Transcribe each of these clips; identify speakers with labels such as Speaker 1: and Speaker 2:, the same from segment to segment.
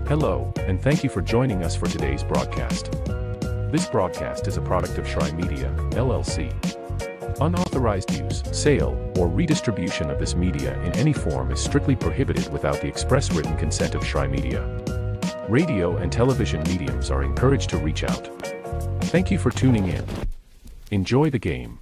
Speaker 1: Hello, and thank you for joining us for today's broadcast. This broadcast is a product of Shrine Media, LLC. Unauthorized use, sale, or redistribution of this media in any form is strictly prohibited without the express written consent of Shrine Media. Radio and television mediums are encouraged to reach out. Thank you for tuning in. Enjoy the game.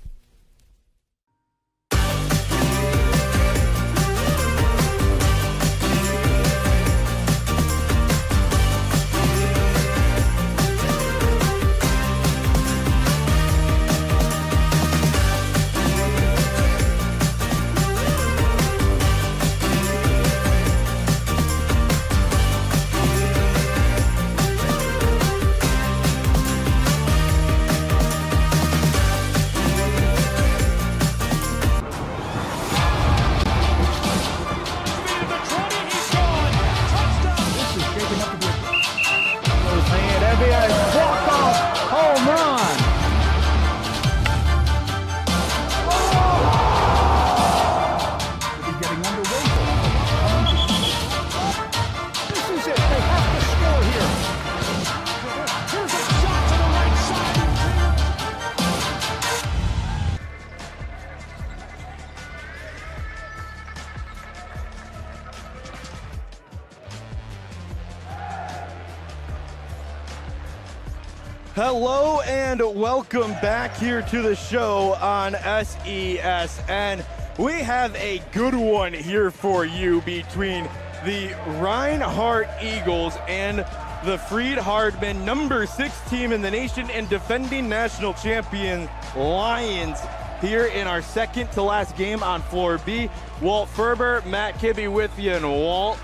Speaker 2: Hello and welcome back here to the show on SESN. We have a good one here for you between the Reinhardt Eagles and the Freed Hardeman, number 6 team in the nation and defending national champion Lions, here in our second to last game on floor B. Walt Ferber, Matt Kibbe with you, and Walt,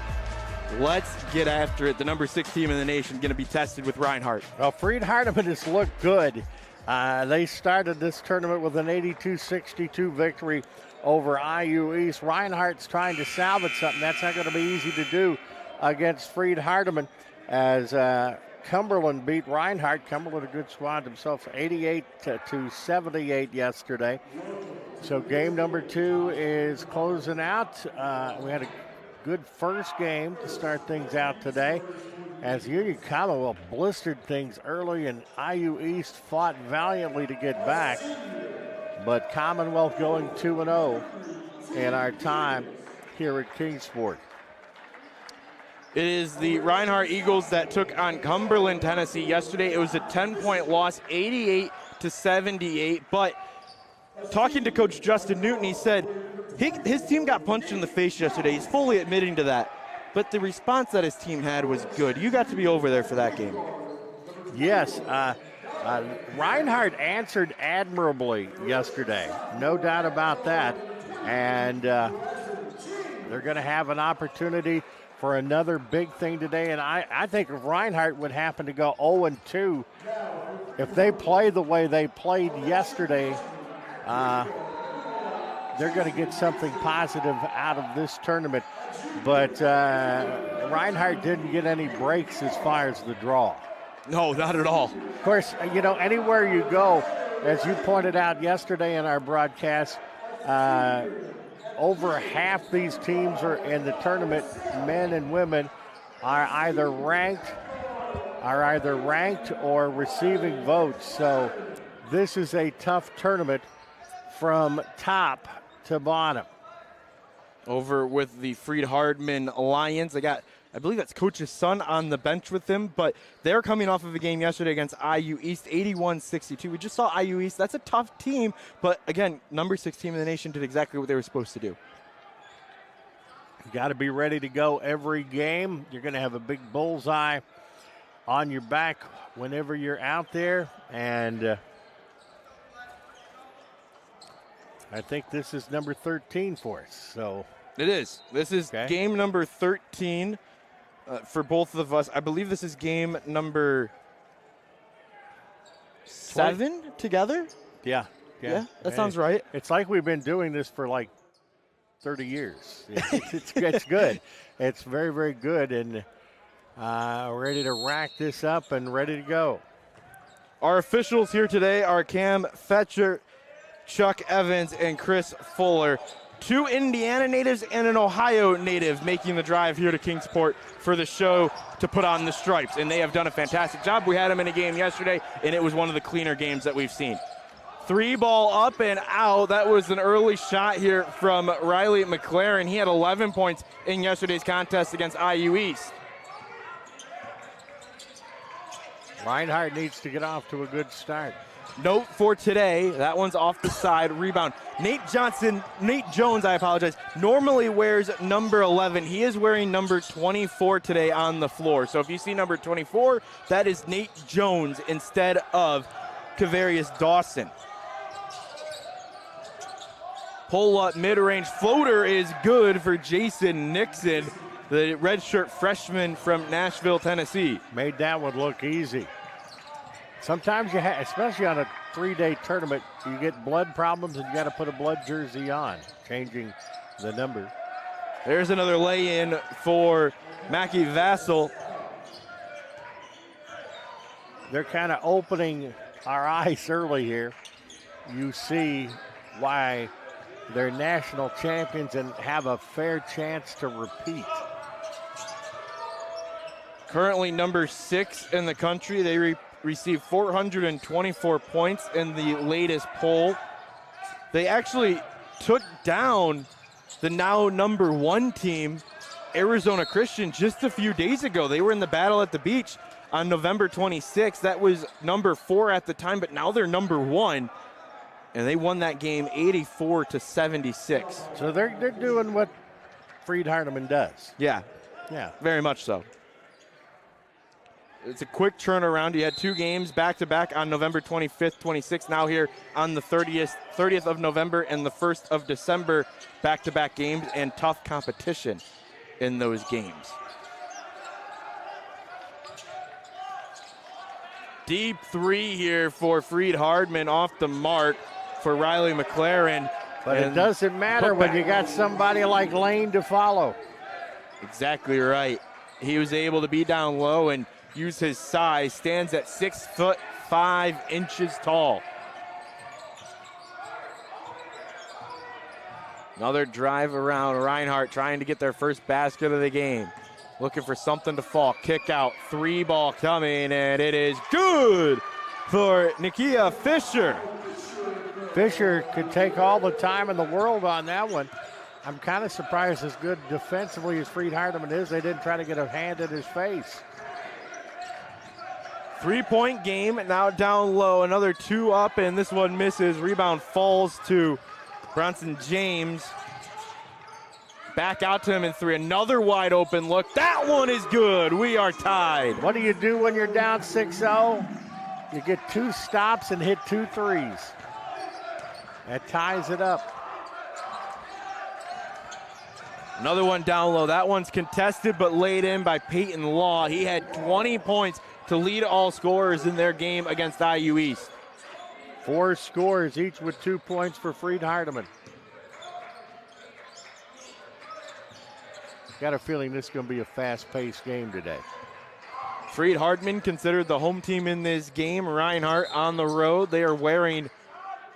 Speaker 2: let's get after it. The number 6 team in the nation going to be tested with Reinhardt.
Speaker 3: Well, Freed Hardeman has looked good. They started this tournament with an 82-62 victory over IU East. Reinhardt's trying to salvage something. That's not going to be easy to do against Freed Hardeman, as Cumberland beat Reinhardt. Cumberland, a good squad themselves, 88-78 yesterday. So game number 2 is closing out. We had a good first game to start things out today, as Union Commonwealth blistered things early and IU East fought valiantly to get back. But Commonwealth going 2-0 in our time here at Kingsport.
Speaker 2: It is the Reinhardt Eagles that took on Cumberland, Tennessee yesterday. It was a 10-point loss, 88-78. But talking to Coach Justin Newton, he said his team got punched in the face yesterday. He's fully admitting to that. But the response that his team had was good. You got to be over there for that game.
Speaker 3: Yes. Reinhardt answered admirably yesterday. No doubt about that. And they're going to have an opportunity for another big thing today. And I think if Reinhardt would happen to go 0-2, if they play the way they played yesterday, they're going to get something positive out of this tournament. But Reinhardt didn't get any breaks as far as the draw.
Speaker 2: No, not at all.
Speaker 3: Of course, you know, anywhere you go, as you pointed out yesterday in our broadcast, over half these teams are in the tournament, men and women, are either ranked or receiving votes. So this is a tough tournament from top to bottom.
Speaker 2: Over with the Freed Hardeman Lions, they got, I believe that's Coach's son on the bench with him, but they're coming off of a game yesterday against IU East, 81-62. We just saw IU East. That's a tough team, but again, number 6 team in the nation did exactly what they were supposed to do.
Speaker 3: You got to be ready to go every game. You're going to have a big bullseye on your back whenever you're out there, and I think this is number 13 for us. So
Speaker 2: it is. This is game number 13 for both of us. I believe this is game number 7 together.
Speaker 3: Yeah,
Speaker 2: that sounds right.
Speaker 3: It's like we've been doing this for like 30 years. It's good. It's very, very good, and ready to rack this up and ready to go.
Speaker 2: Our officials here today are Cam Fetcher, Chuck Evans, and Chris Fuller. 2 Indiana natives and an Ohio native making the drive here to Kingsport for the show to put on the stripes. And they have done a fantastic job. We had them in a game yesterday, and it was one of the cleaner games that we've seen. 3 ball up and out. That was an early shot here from Riley McLaren. He had 11 points in yesterday's contest against IU East.
Speaker 3: Reinhardt needs to get off to a good start.
Speaker 2: Note for today, that one's off the side, rebound. Nate Jones, normally wears number 11. He is wearing number 24 today on the floor. So if you see number 24, that is Nate Jones instead of Kavarius Dawson. Pull-up mid-range floater is good for Jason Nixon, the redshirt freshman from Nashville, Tennessee.
Speaker 3: Made that one look easy. Sometimes you have, especially on a 3-day tournament, you get blood problems and you got to put a blood jersey on, changing the number.
Speaker 2: There's another lay-in for Mackie Vassell.
Speaker 3: They're kind of opening our eyes early here. You see why they're national champions and have a fair chance to repeat.
Speaker 2: Currently number 6 in the country. They received 424 points in the latest poll. They actually took down the now number 1 team, Arizona Christian, just a few days ago. They were in the battle at the beach on November 26th. That was number 4 at the time, but now they're number 1. And they won that game 84-76.
Speaker 3: So they're doing what Freed Hardeman does.
Speaker 2: Yeah, very much so. It's a quick turnaround. You had 2 games back-to-back on November 25th, 26th. Now here on the 30th of November and the 1st of December, back-to-back games and tough competition in those games. Deep 3 here for Freed Hardeman, off the mark for Riley McLaren.
Speaker 3: But it doesn't matter when you got somebody like Lane to follow.
Speaker 2: Exactly right. He was able to be down low and use his size, stands at 6'5" tall. Another drive around. Reinhardt trying to get their first basket of the game. Looking for something to fall. Kick out. 3 ball coming, and it is good for Nikia Fisher.
Speaker 3: Fisher could take all the time in the world on that one. I'm kind of surprised, as good defensively as Freed Hardeman is, they didn't try to get a hand in his face.
Speaker 2: 3-point game, now down low, another 2 up, and this one misses. Rebound falls to Bronson James. Back out to him in 3, another wide open look. That one is good, we are tied.
Speaker 3: What do you do when you're down 6-0? You get 2 stops and hit 2 threes. That ties it up.
Speaker 2: Another one down low, that one's contested but laid in by Peyton Law. He had 20 points to lead all scorers in their game against IU East.
Speaker 3: 4 scorers, each with 2 points for Freed Hardeman. Got a feeling this is going to be a fast-paced game today.
Speaker 2: Freed Hardeman considered the home team in this game. Reinhardt on the road. They are wearing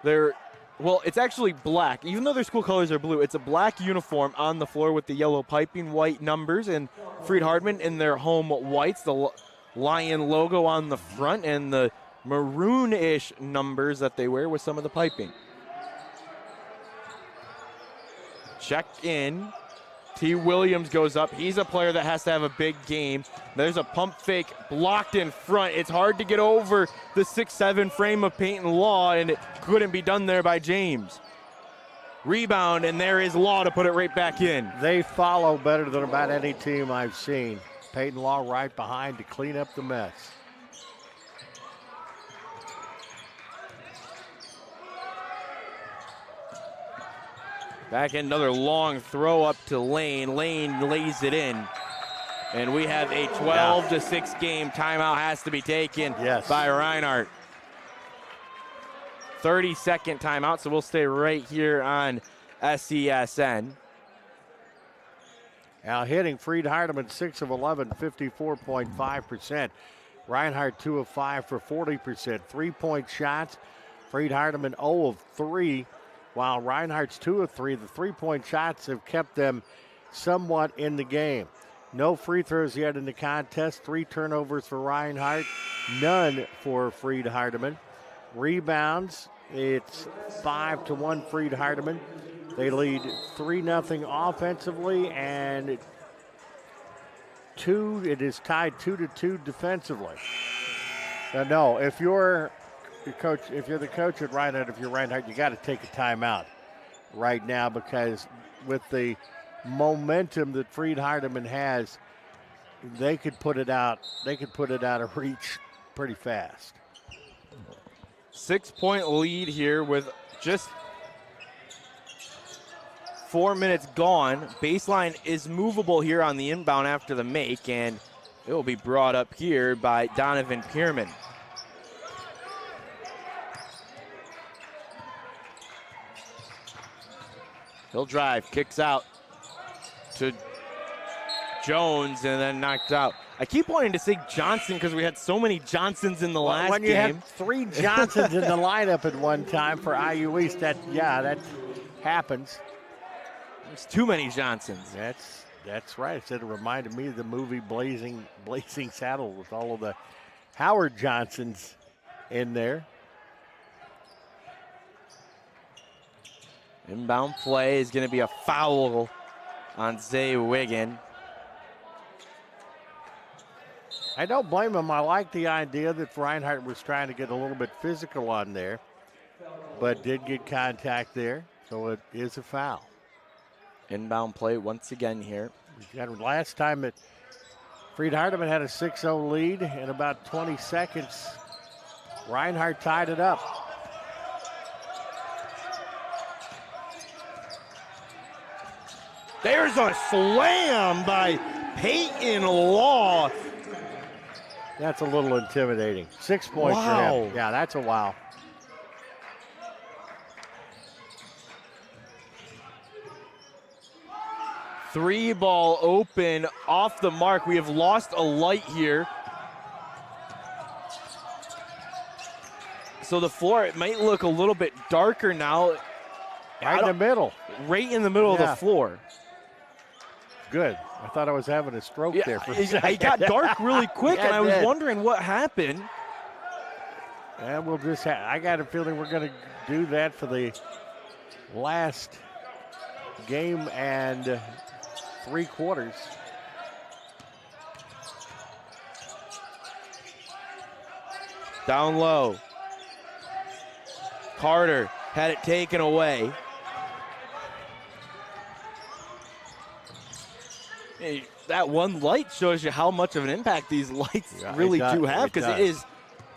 Speaker 2: their, well, it's actually black. Even though their school colors are blue, it's a black uniform on the floor with the yellow piping, white numbers, and Freed Hardeman in their home whites, the lion logo on the front, and the maroon-ish numbers that they wear with some of the piping. Check in. T. Williams goes up. He's a player that has to have a big game. There's a pump fake blocked in front. It's hard to get over the 6'7" frame of Peyton Law, and it couldn't be done there by James. Rebound, and there is Law to put it right back in.
Speaker 3: They follow better than about any team I've seen. Peyton Law right behind to clean up the mess.
Speaker 2: Back in, another long throw up to Lane. Lane lays it in. And we have a 12-6 game. Timeout has to be taken by Reinhardt. 30-second timeout, so we'll stay right here on SESN.
Speaker 3: Now hitting Freed Hardeman 6 of 11, 54.5%. Reinhardt 2 of 5 for 40%. 3-point shots. Freed Hardeman 0 of 3. while Reinhardt's 2 of 3. The three-point shots have kept them somewhat in the game. No free throws yet in the contest. 3 turnovers for Reinhardt, none for Freed Hardeman. Rebounds, it's 5-1 Freed Hardeman. They lead 3-0 offensively, and it is tied 2-2 defensively. No, if you're the coach at Reinhardt, if you're Reinhardt, you got to take a timeout right now, because with the momentum that Freed Hardeman has, they could put it out. They could put it out of reach pretty fast.
Speaker 2: 6-point lead here with just 4 minutes gone. Baseline is movable here on the inbound after the make, and it will be brought up here by Donovan Pierman. He'll drive, kicks out to Jones, and then knocked out. I keep wanting to say Johnson because we had so many Johnsons in the last game.
Speaker 3: When you have 3 Johnsons in the lineup at one time for IU East, that happens.
Speaker 2: There's too many Johnsons.
Speaker 3: That's right. It reminded me of the movie Blazing Saddles with all of the Howard Johnsons in there.
Speaker 2: Inbound play is going to be a foul on Zay Wiggin.
Speaker 3: I don't blame him. I like the idea that Reinhardt was trying to get a little bit physical on there, but did get contact there, so it is a foul.
Speaker 2: Inbound play once again here.
Speaker 3: Last time that Freed Hardeman had a 6-0 lead in about 20 seconds. Reinhardt tied it up.
Speaker 2: There's a slam by Peyton Law.
Speaker 3: That's a little intimidating. 6 points for him. Yeah, that's a wow.
Speaker 2: Three ball open off the mark. We have lost a light here. So the floor, it might look a little bit darker now.
Speaker 3: Right in the middle.
Speaker 2: Right in the middle of the floor.
Speaker 3: Good. I thought I was having a stroke there for a second.
Speaker 2: It got dark really quick, and I was wondering what happened.
Speaker 3: And we'll just I got a feeling we're going to do that for the last game and 3 quarters.
Speaker 2: Down low. Carter had it taken away. Hey, that one light shows you how much of an impact these lights really do have, because it is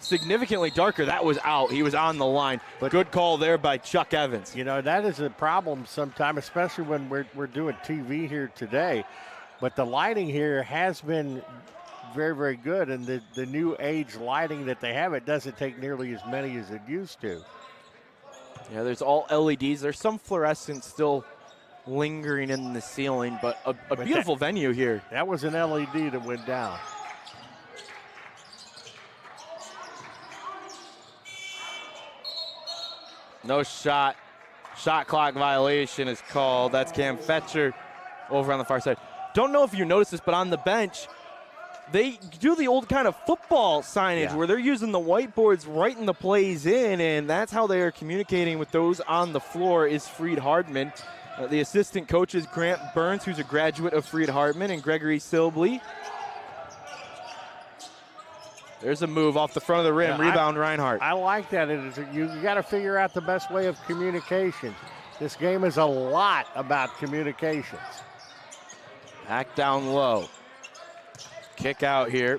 Speaker 2: significantly darker. That was out. He was on the line. But good call there by Chuck Evans.
Speaker 3: You know, that is a problem sometimes, especially when we're doing TV here today. But the lighting here has been very, very good. And the new age lighting that they have, it doesn't take nearly as many as it used to.
Speaker 2: Yeah, there's all LEDs. There's some fluorescence still lingering in the ceiling, but a beautiful venue here.
Speaker 3: That was an LED that went down.
Speaker 2: No shot. Shot clock violation is called. That's Cam Fetcher over on the far side. Don't know if you noticed this, but on the bench, they do the old kind of football signage where they're using the whiteboards writing the plays in, and that's how they are communicating with those on the floor is Freed Hardeman. The assistant coach is Grant Burns, who's a graduate of Freed Hardeman, and Gregory Silbley. There's a move off the front of the rim. Rebound, Reinhardt.
Speaker 3: I like that. You got to figure out the best way of communication. This game is a lot about communications.
Speaker 2: Back down low. Kick out here.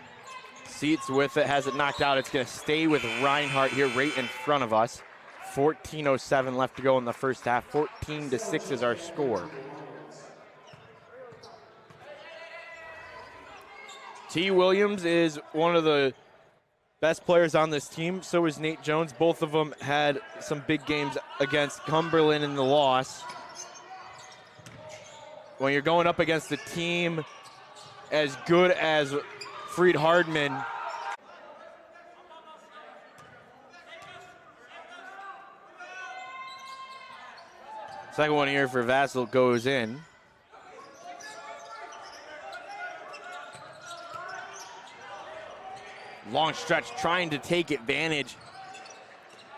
Speaker 2: Seats with it, has it knocked out. It's going to stay with Reinhardt here right in front of us. 14:07 left to go in the first half. 14-6 is our score. T. Williams is one of the best players on this team. So is Nate Jones. Both of them had some big games against Cumberland in the loss. When you're going up against a team as good as Freed Hardeman, Second one here for Vassal goes in. Long stretch trying to take advantage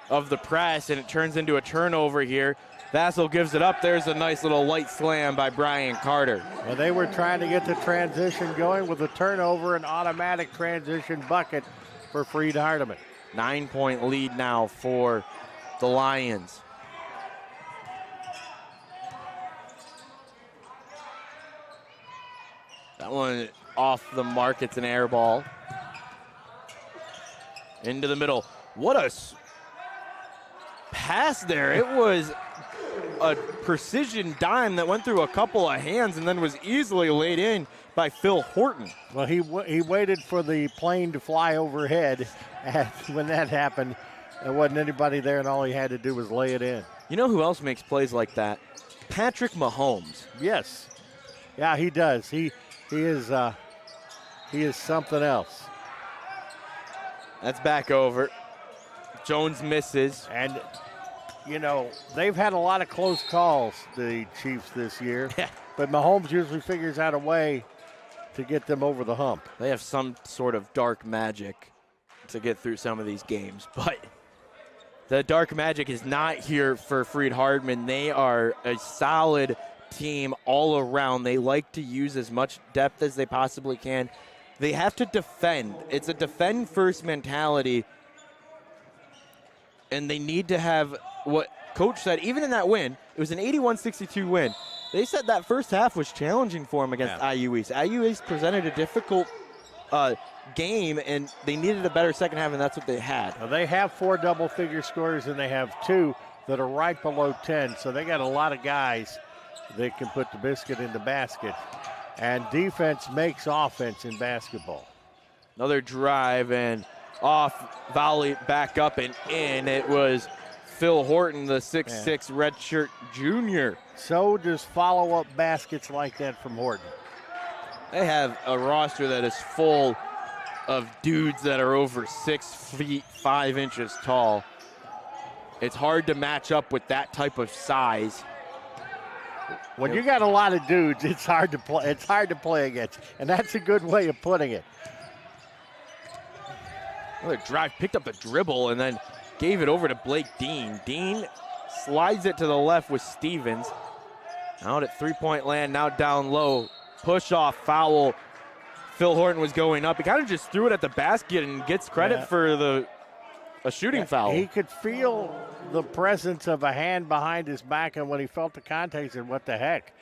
Speaker 2: of the press, and it turns into a turnover here. Vassal gives it up. There's a nice little light slam by Brian Carter.
Speaker 3: Well, they were trying to get the transition going with a turnover and automatic transition bucket for Freed Hardeman.
Speaker 2: 9-point lead now for the Lions. That one off the mark. It's an air ball. Into the middle. What a pass there. It was a precision dime that went through a couple of hands and then was easily laid in by Phil Horton.
Speaker 3: Well, he waited for the plane to fly overhead, and when that happened, there wasn't anybody there, and all he had to do was lay it in.
Speaker 2: You know who else makes plays like that? Patrick Mahomes.
Speaker 3: Yes. Yeah, he does. He is something else.
Speaker 2: That's back over. Jones misses.
Speaker 3: And, you know, they've had a lot of close calls, the Chiefs, this year.
Speaker 2: Yeah.
Speaker 3: But Mahomes usually figures out a way to get them over the hump.
Speaker 2: They have some sort of dark magic to get through some of these games. But the dark magic is not here for Freed Hardeman. They are a solid team all around. They like to use as much depth as they possibly can. They have to defend. It's a defend-first mentality. And they need to have what Coach said, even in that win, it was an 81-62 win. They said that first half was challenging for them against IU East. IU East presented a difficult game, and they needed a better second half, and that's what they had.
Speaker 3: Well, they have 4 double-figure scorers, and they have 2 that are right below 10, so they got a lot of guys that can put the biscuit in the basket. And defense makes offense in basketball.
Speaker 2: Another drive and off volley, back up and in. It was Phil Horton, the 6'6" redshirt junior.
Speaker 3: So does follow-up baskets like that from Horton.
Speaker 2: They have a roster that is full of dudes that are over 6 feet 5 inches tall. It's hard to match up with that type of size.
Speaker 3: When you got a lot of dudes, it's hard to play. It's hard to play against, and that's a good way of putting it.
Speaker 2: Another drive, picked up the dribble, and then gave it over to Blake Dean. Dean slides it to the left with Stevens. Out at three-point land, now down low. Push-off foul. Phil Horton was going up. He kind of just threw it at the basket and gets credit for a shooting foul.
Speaker 3: He could feel the presence of a hand behind his back, and when he felt the contact, he said, what the heck?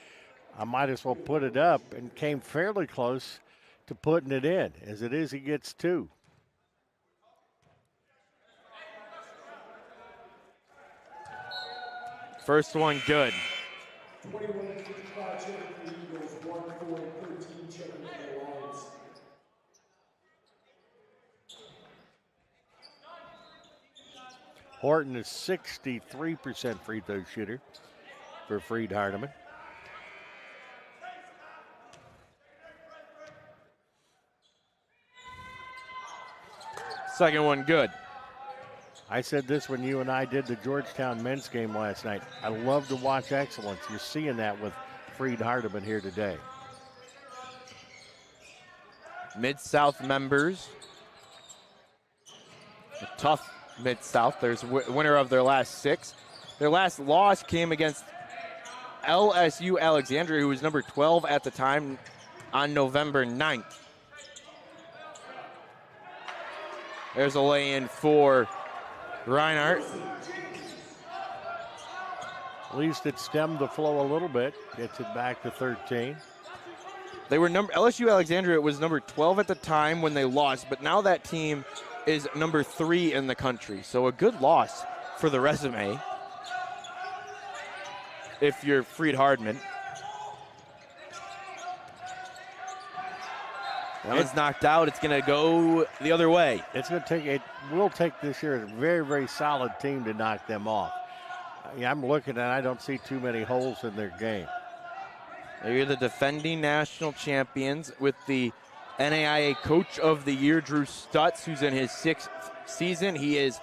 Speaker 3: I might as well put it up, and came fairly close to putting it in. As it is, he gets 2.
Speaker 2: First one good.
Speaker 3: Horton is 63% free throw shooter for Freed Hardeman.
Speaker 2: Second one good.
Speaker 3: I said this when you and I did the Georgetown men's game last night. I love to watch excellence. You're seeing that with Freed Hardeman here today.
Speaker 2: Mid-South members. A tough Mid-South. There's winner of their last 6. Their last loss came against LSU Alexandria, who was number 12 at the time, on November 9th. There's a lay-in for Reinhardt.
Speaker 3: At least it stemmed the flow a little bit. Gets it back to 13.
Speaker 2: They were LSU Alexandria was number 12 at the time when they lost, but now that team is number 3 in the country. So a good loss for the resume if you're Freed Hardeman. That one's knocked out. It's going to go the other way.
Speaker 3: It's going to take it. Will take this year a very, very solid team to knock them off. I'm looking and I don't see too many holes in their game.
Speaker 2: They're the defending national champions with the NAIA Coach of the Year, Drew Stutz, who's in his 6th season. He is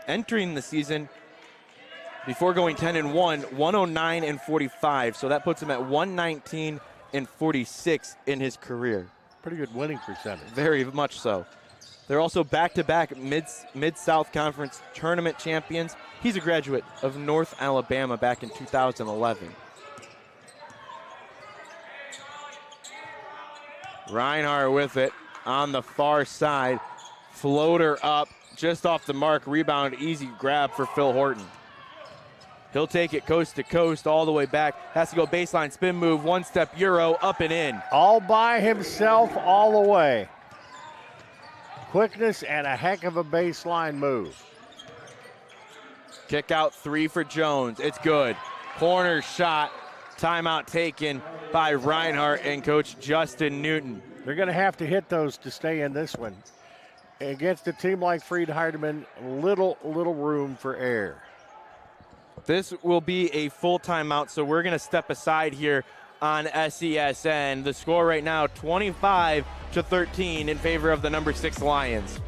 Speaker 2: entering the season before going 10-1, 109-45. So that puts him at 119-46 in his career.
Speaker 3: Pretty good winning percentage.
Speaker 2: Very much so. They're also back-to-back Mid-South Conference tournament champions. He's a graduate of North Alabama back in 2011. Reinhardt with it on the far side. Floater up, just off the mark. Rebound, easy grab for Phil Horton. He'll take it coast to coast all the way back. Has to go baseline spin move, one-step Euro, up and in.
Speaker 3: All by himself all the way. Quickness and a heck of a baseline move.
Speaker 2: Kick out 3 for Jones. It's good. Corner shot. Timeout taken by Reinhardt and Coach Justin Newton.
Speaker 3: They're going to have to hit those to stay in this one. Against a team like Freed Hardeman, little room for error.
Speaker 2: This will be a full timeout, so we're going to step aside here on SESN. The score right now, 25-13 in favor of the number 6 Lions.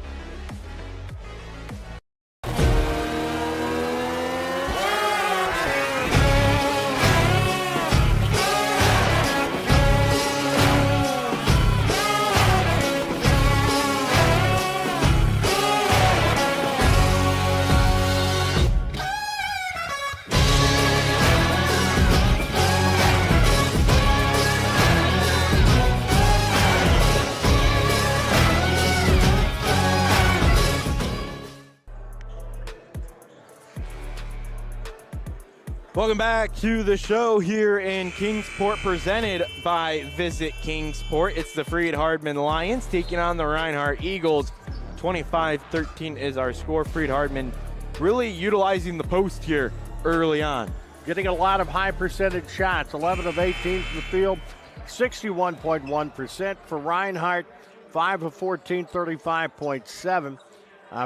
Speaker 2: Welcome back to the show here in Kingsport, presented by Visit Kingsport. It's the Freed Hardeman Lions taking on the Reinhardt Eagles. 25-13 is our score. Freed Hardeman really utilizing the post here early on.
Speaker 3: Getting a lot of high percentage shots, 11 of 18 from the field, 61.1%. For Reinhardt, 5 of 14, 35.7.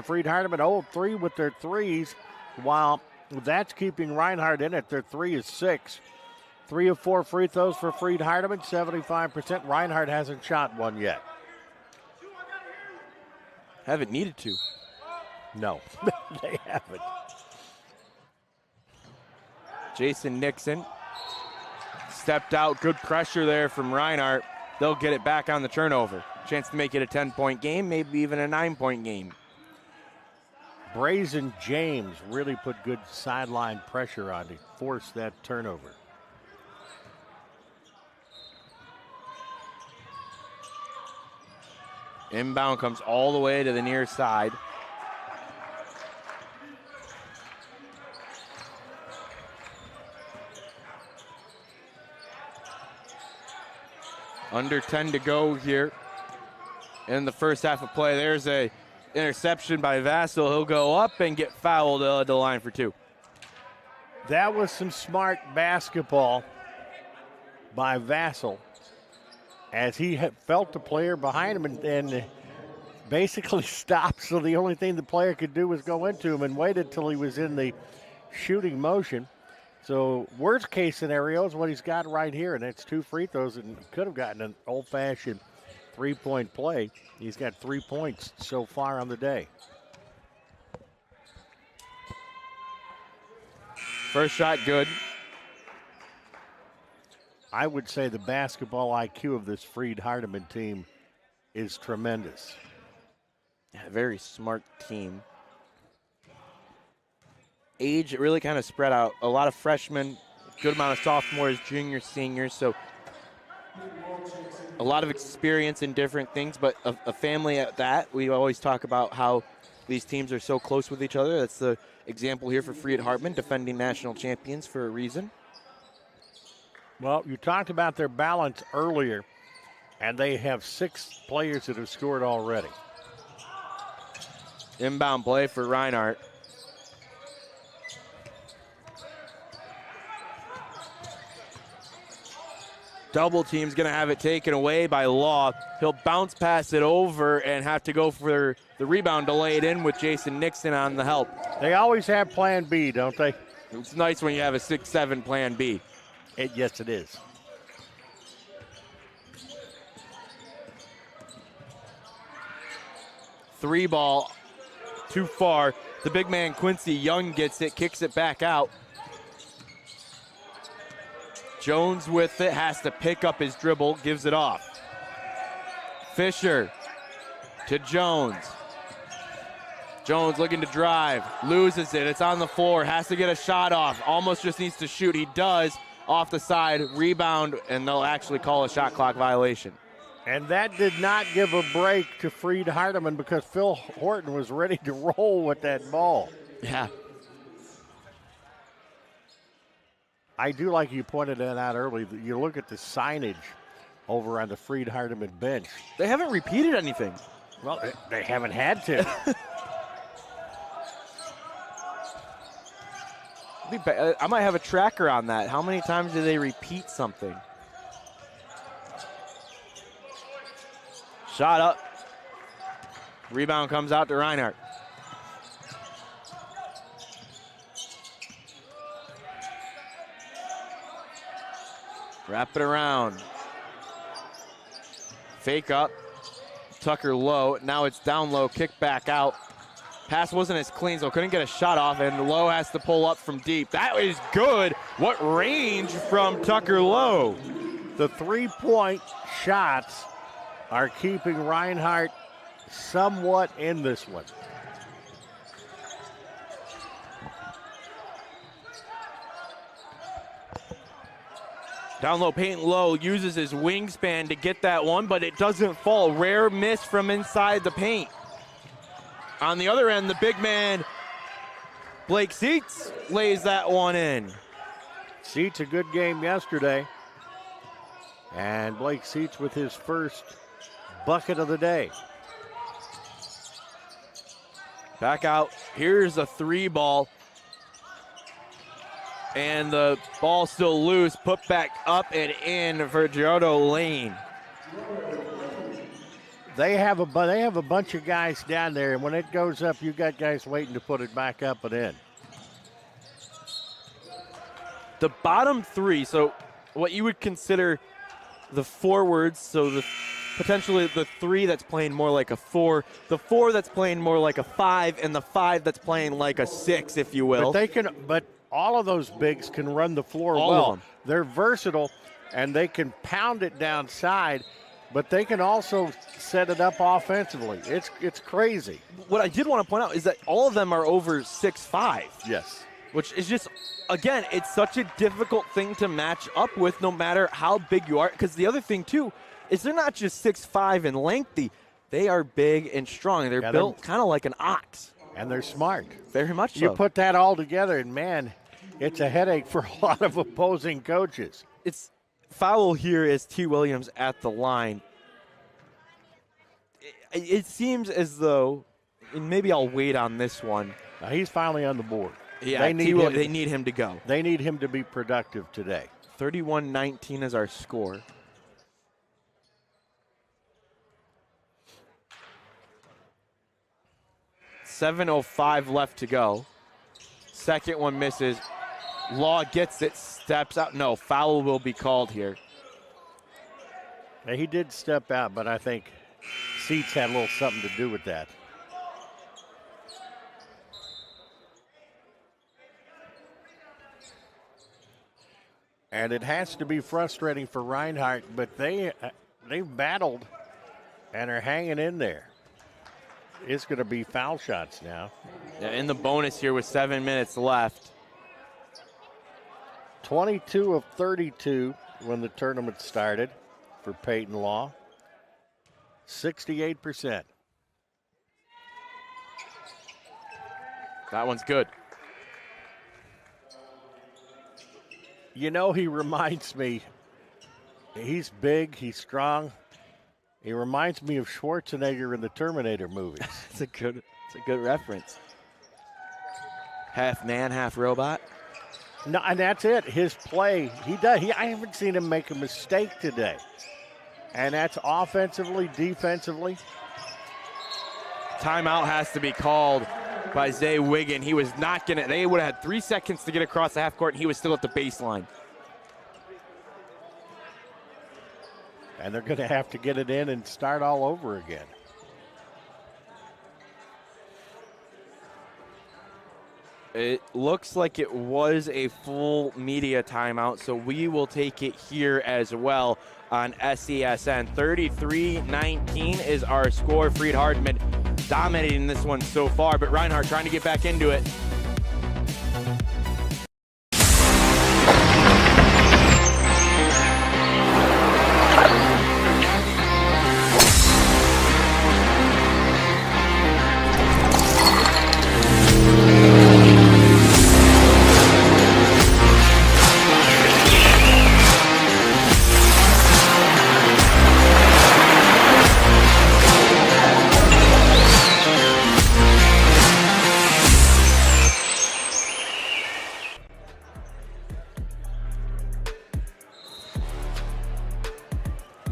Speaker 3: Freed Hardeman 0-3 with their threes, while that's keeping Reinhardt in it. Their 3 is 6. 3 of 4 free throws for Freed Hardeman, 75%. Reinhardt hasn't shot one yet.
Speaker 2: Haven't needed to.
Speaker 3: No, they haven't.
Speaker 2: Jason Nixon stepped out. Good pressure there from Reinhardt. They'll get it back on the turnover. Chance to make it a 10-point game, maybe even a 9-point game.
Speaker 3: Brazen James really put good sideline pressure on to force that turnover.
Speaker 2: Inbound comes all the way to the near side. Under 10 to go here in the first half of play. There's a interception by Vassell. He'll go up and get fouled at the line for 2.
Speaker 3: That was some smart basketball by Vassell, as he felt the player behind him and basically stopped. So the only thing the player could do was go into him and waited till he was in the shooting motion. So worst case scenario is what he's got right here, and it's 2 free throws, and could have gotten an old-fashioned 3-point play. He's got 3 points so far on the day.
Speaker 2: First shot good.
Speaker 3: I would say the basketball IQ of this Freed Hardeman team is tremendous.
Speaker 2: Yeah, very smart team. Age, it really kind of spread out. A lot of freshmen, good amount of sophomores, juniors, seniors. So a lot of experience in different things, but a family at that. We always talk about how these teams are so close with each other. That's the example here for Freed Hardeman, defending national champions for a reason.
Speaker 3: Well, you talked about their balance earlier, and they have 6 players that have scored already.
Speaker 2: Inbound play for Reinhardt. Double team's going to have it taken away by Law. He'll bounce pass it over and have to go for the rebound to lay it in with Jason Nixon on the help.
Speaker 3: They always have plan B, don't they?
Speaker 2: It's nice when you have a 6-7 plan B.
Speaker 3: Yes, it is.
Speaker 2: Three ball, too far. The big man Quincy Young gets it, kicks it back out. Jones with it, has to pick up his dribble, gives it off. Fisher to Jones. Jones looking to drive, loses it, it's on the floor, has to get a shot off, almost just needs to shoot, he does, off the side, rebound, and they'll actually call a shot clock violation.
Speaker 3: And that did not give a break to Freed Hardeman because Phil Horton was ready to roll with that ball.
Speaker 2: Yeah.
Speaker 3: I do like you pointed that out early. You look at the signage over on the Freed Hardeman bench.
Speaker 2: They haven't repeated anything.
Speaker 3: Well, they haven't had to.
Speaker 2: I might have a tracker on that. How many times do they repeat something? Shot up. Rebound comes out to Reinhardt. Wrap it around. Fake up. Tucker low. Now it's down low. Kick back out. Pass wasn't as clean, so couldn't get a shot off, and Lowe has to pull up from deep. That is good. What range from Tucker Lowe.
Speaker 3: The three-point shots are keeping Reinhardt somewhat in this one.
Speaker 2: Down low, Peyton Lowe uses his wingspan to get that one, but it doesn't fall. Rare miss from inside the paint. On the other end, the big man, Blake Seats, lays that one in.
Speaker 3: Seats a good game yesterday. And Blake Seats with his first bucket of the day.
Speaker 2: Back out. Here's a three ball. And the ball still loose. Put back up and in for Gerardo Lane.
Speaker 3: They have a bunch of guys down there, and when it goes up, you got guys waiting to put it back up and in.
Speaker 2: The bottom three, so what you would consider the forwards, so potentially the three that's playing more like a 4, the 4 that's playing more like a 5, and the 5 that's playing like a 6, if you will.
Speaker 3: But all of those bigs can run the floor
Speaker 2: all
Speaker 3: well.
Speaker 2: Of them.
Speaker 3: They're versatile, and they can pound it downside, but they can also set it up offensively. It's crazy.
Speaker 2: What I did want to point out is that all of them are over 6'5".
Speaker 3: Yes.
Speaker 2: Which is just, again, it's such a difficult thing to match up with no matter how big you are. Because the other thing, too, is they're not just 6'5" and lengthy. They are big and strong. They're built kind of like an ox.
Speaker 3: And they're smart.
Speaker 2: Very much so.
Speaker 3: You put that all together, and, man, it's a headache for a lot of opposing coaches.
Speaker 2: It's foul here is T. Williams at the line. It seems as though, and maybe I'll wait on this one.
Speaker 3: Now he's finally on the board.
Speaker 2: Yeah, they need him to go.
Speaker 3: They need him to be productive today.
Speaker 2: 31-19 is our score. .7:05 left to go. Second one misses. Law gets it, steps out. No, foul will be called here.
Speaker 3: Now, he did step out, but I think Seats had a little something to do with that. And it has to be frustrating for Reinhardt, but they've battled and are hanging in there. It's going to be foul shots now.
Speaker 2: Yeah, in the bonus here with 7 minutes left.
Speaker 3: 22 of 32 when the tournament started for Peyton Law. 68%.
Speaker 2: That one's good.
Speaker 3: You know, he reminds me, he's big, he's strong. He reminds me of Schwarzenegger in the Terminator movies.
Speaker 2: It's a good reference. Half man, half robot.
Speaker 3: No, and that's it. His play, I haven't seen him make a mistake today. And that's offensively, defensively.
Speaker 2: Timeout has to be called by Zay Wiggin. He was not going to, they would have had 3 seconds to get across the half court, and he was still at the baseline.
Speaker 3: And they're going to have to get it in and start all over again.
Speaker 2: It looks like it was a full media timeout, so we will take it here as well on SESN. 33-19 is our score. Freed Hardeman dominating this one so far, but Reinhardt trying to get back into it.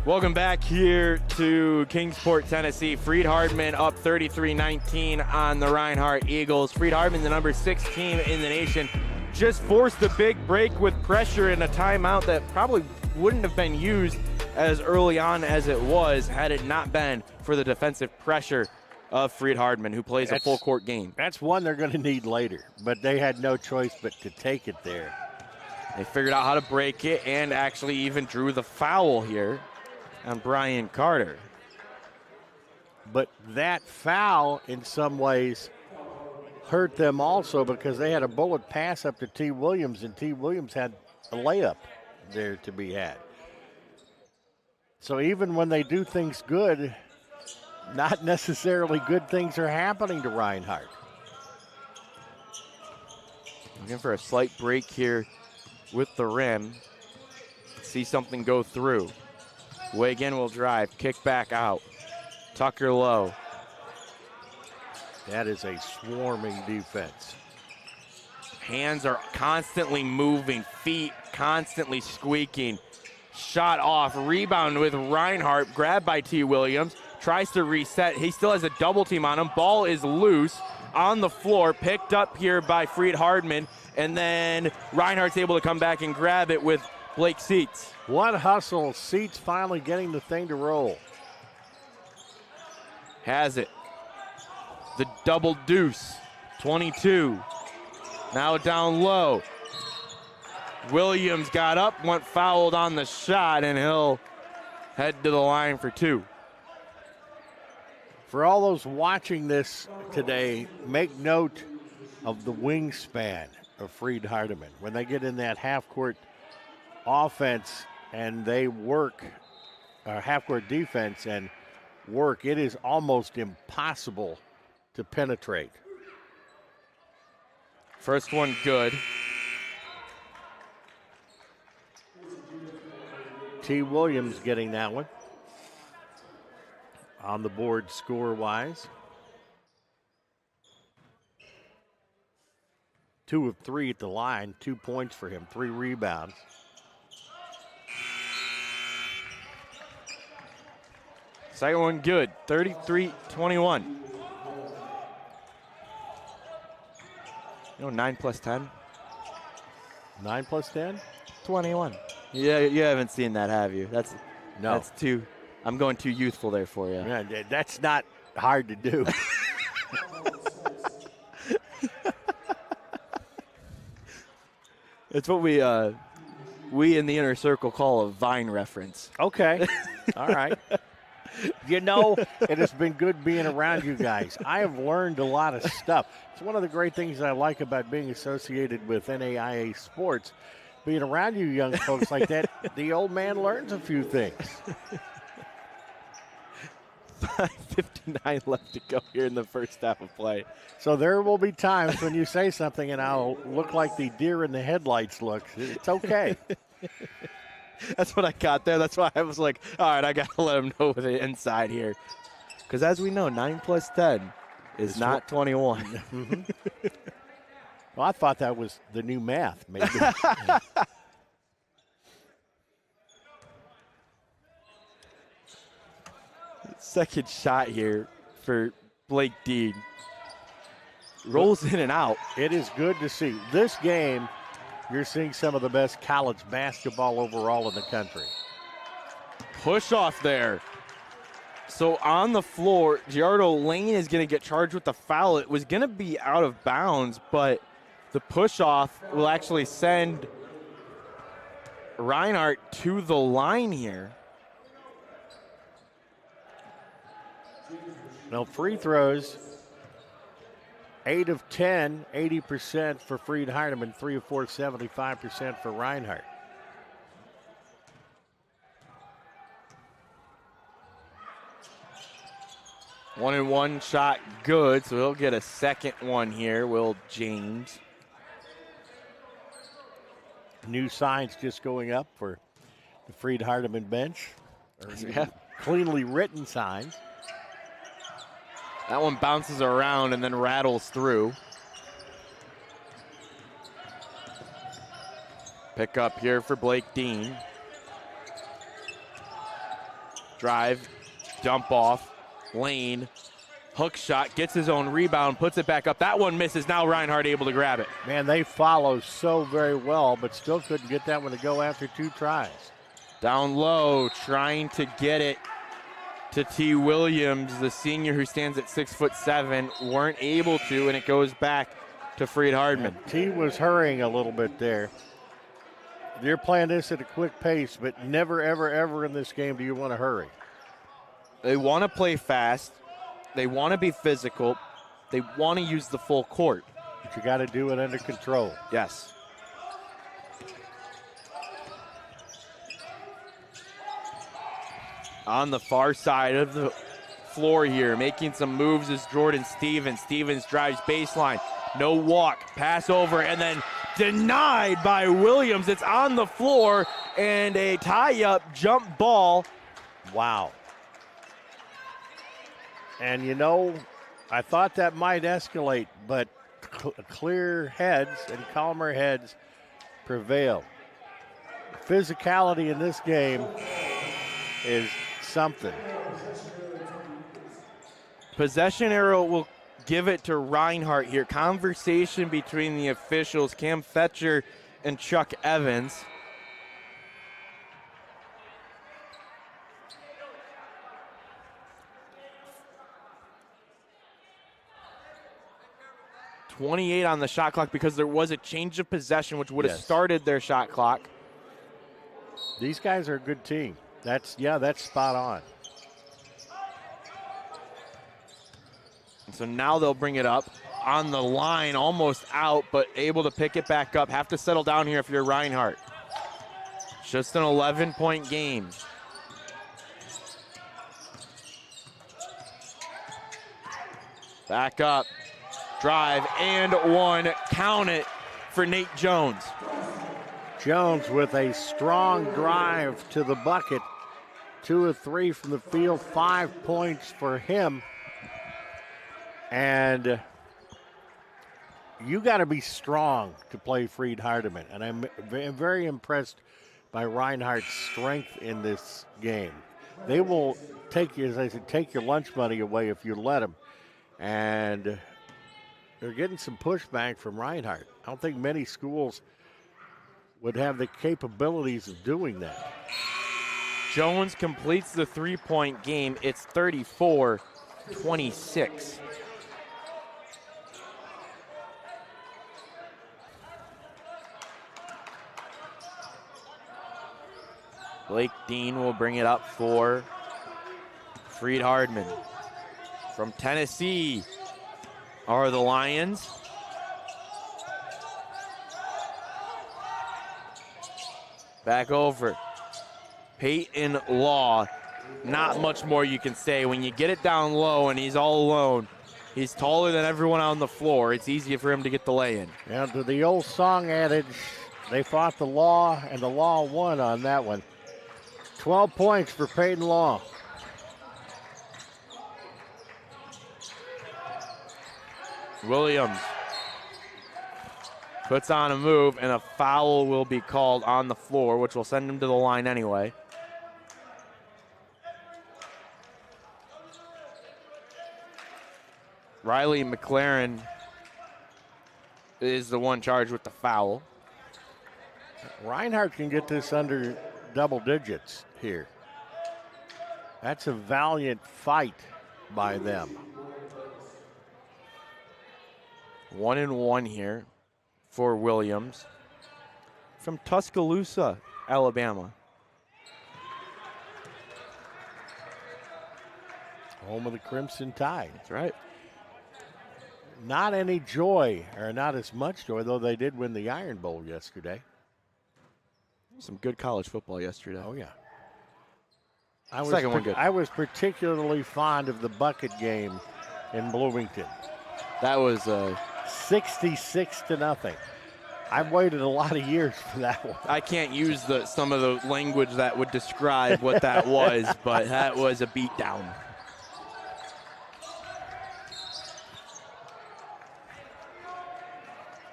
Speaker 2: Welcome back here to Kingsport, Tennessee. Freed Hardeman up 33-19 on the Reinhardt Eagles. Freed Hardeman, the number 6 team in the nation, just forced the big break with pressure in a timeout that probably wouldn't have been used as early on as it was had it not been for the defensive pressure of Freed Hardeman, who plays a full court game.
Speaker 3: That's one they're going to need later, but they had no choice but to take it there.
Speaker 2: They figured out how to break it and actually even drew the foul here on Brian Carter.
Speaker 3: But that foul in some ways hurt them also because they had a bullet pass up to T. Williams, and T. Williams had a layup there to be had. So even when they do things good, not necessarily good things are happening to Reinhardt.
Speaker 2: Looking for a slight break here with the rim. See something go through. Wagan will drive, kick back out. Tucker low.
Speaker 3: That is a swarming defense.
Speaker 2: Hands are constantly moving, feet constantly squeaking. Shot off, rebound with Reinhardt, grabbed by T. Williams. Tries to reset, he still has a double team on him. Ball is loose on the floor, picked up here by Freed Hardeman, and then Reinhardt's able to come back and grab it with Blake Seats.
Speaker 3: What hustle, Seats finally getting the thing to roll.
Speaker 2: Has it. The double deuce, 22. Now down low. Williams got up, went fouled on the shot, and he'll head to the line for 2.
Speaker 3: For all those watching this today, make note of the wingspan of Freed Hardeman. When they get in that half-court offense and they work, half-court defense and work, it is almost impossible to penetrate.
Speaker 2: First one good.
Speaker 3: T. Williams getting that one on the board score-wise. 2 of 3 at the line, 2 points for him, 3 rebounds.
Speaker 2: Second one good, 33-21. You know 9 plus 10?
Speaker 3: 9 plus 10?
Speaker 2: 21. Yeah, you haven't seen that, have you?
Speaker 3: No.
Speaker 2: That's too, I'm going too youthful there for you.
Speaker 3: Yeah, that's not hard to do.
Speaker 2: It's what we in the inner circle call a Vine reference.
Speaker 3: Okay. All right. You know, it has been good being around you guys. I have learned a lot of stuff. It's one of the great things I like about being associated with NAIA sports. Being around you young folks like that, the old man learns a few things.
Speaker 2: 5:59 left to go here in the first half of play.
Speaker 3: So there will be times when you say something and I'll look like the deer in the headlights look. It's okay.
Speaker 2: That's what I got there. That's why I was like, all right, I got to let him know the inside here. Because as we know, 9 plus 10 is not 21.
Speaker 3: Mm-hmm. Well, I thought that was the new math, maybe.
Speaker 2: Second shot here for Blake Dean. Rolls in and out.
Speaker 3: It is good to see. This game, you're seeing some of the best college basketball overall in the country.
Speaker 2: Push off there. So on the floor, Giardo Lane is going to get charged with the foul. It was going to be out of bounds, but The push-off will actually send Reinhardt to the line here.
Speaker 3: No free throws. 8 of 10, 80% for Freed Hardeman, 3 of 4, 75% for Reinhardt.
Speaker 2: One and one shot good, so he'll get a second one here, Will James.
Speaker 3: New signs just going up for the Freed Hardeman bench.
Speaker 2: Yeah.
Speaker 3: Cleanly written signs.
Speaker 2: That one bounces around and then rattles through. Pick up here for Blake Dean. Drive, dump off, lane, hook shot, gets his own rebound, puts it back up. That one misses. Now Reinhardt able to grab it.
Speaker 3: Man, they follow so very well, but still couldn't get that one to go after 2 tries.
Speaker 2: Down low, trying to get it to T. Williams, the senior who stands at 6'7", weren't able to, and it goes back to Freed Hardeman.
Speaker 3: T was hurrying a little bit there. You're playing this at a quick pace, but never, ever, ever in this game do you want to hurry.
Speaker 2: They want to play fast. They want to be physical. They want to use the full court.
Speaker 3: But you got to do it under control.
Speaker 2: Yes. On the far side of the floor here, making some moves is Jordan Stevens. Stevens drives baseline. No walk, pass over, and then denied by Williams. It's on the floor, and a tie-up jump ball.
Speaker 3: Wow. And you know, I thought that might escalate, but clear heads and calmer heads prevail. Physicality in this game is something.
Speaker 2: Possession arrow will give it to Reinhardt here. Conversation between the officials, Cam Fetcher and Chuck Evans. .28 on the shot clock because there was a change of possession which would have started their shot clock.
Speaker 3: These guys are a good team. That's spot on.
Speaker 2: And so now they'll bring it up on the line, almost out, but able to pick it back up. Have to settle down here if you're Reinhardt. Just an 11-point game. Back up, drive, and one. Count it for Nate Jones.
Speaker 3: Jones with a strong drive to the bucket. 2 of 3 from the field, 5 points for him. And you got to be strong to play Freed Hardeman. And I'm very impressed by Reinhardt's strength in this game. They will take you, as I said, take your lunch money away if you let them. And they're getting some pushback from Reinhardt. I don't think many schools would have the capabilities of doing that.
Speaker 2: Jones completes the three-point game. It's 34-26. Blake Dean will bring it up for Freed Hardeman. From Tennessee are the Lions. Back over. Peyton Law. Not much more you can say. When you get it down low and he's all alone, he's taller than everyone on the floor. It's easier for him to get the lay-in.
Speaker 3: Yeah, to the old song adage, they fought the law, and the law won on that one. 12 points for Peyton Law.
Speaker 2: Williams puts on a move, and a foul will be called on the floor, which will send him to the line anyway. Riley McLaren is the one charged with the foul.
Speaker 3: Reinhardt can get this under double digits here. That's a valiant fight by them.
Speaker 2: 1-1 here for Williams from Tuscaloosa, Alabama.
Speaker 3: Home of the Crimson Tide.
Speaker 2: That's right.
Speaker 3: Not any joy, or not as much joy, though they did win the Iron Bowl yesterday.
Speaker 2: Some good college football yesterday.
Speaker 3: Oh, yeah. I was particularly fond of the bucket game in Bloomington.
Speaker 2: That was
Speaker 3: 66-0. I've waited a lot of years for that one.
Speaker 2: I can't use some of the language that would describe what that was, but that was a beatdown.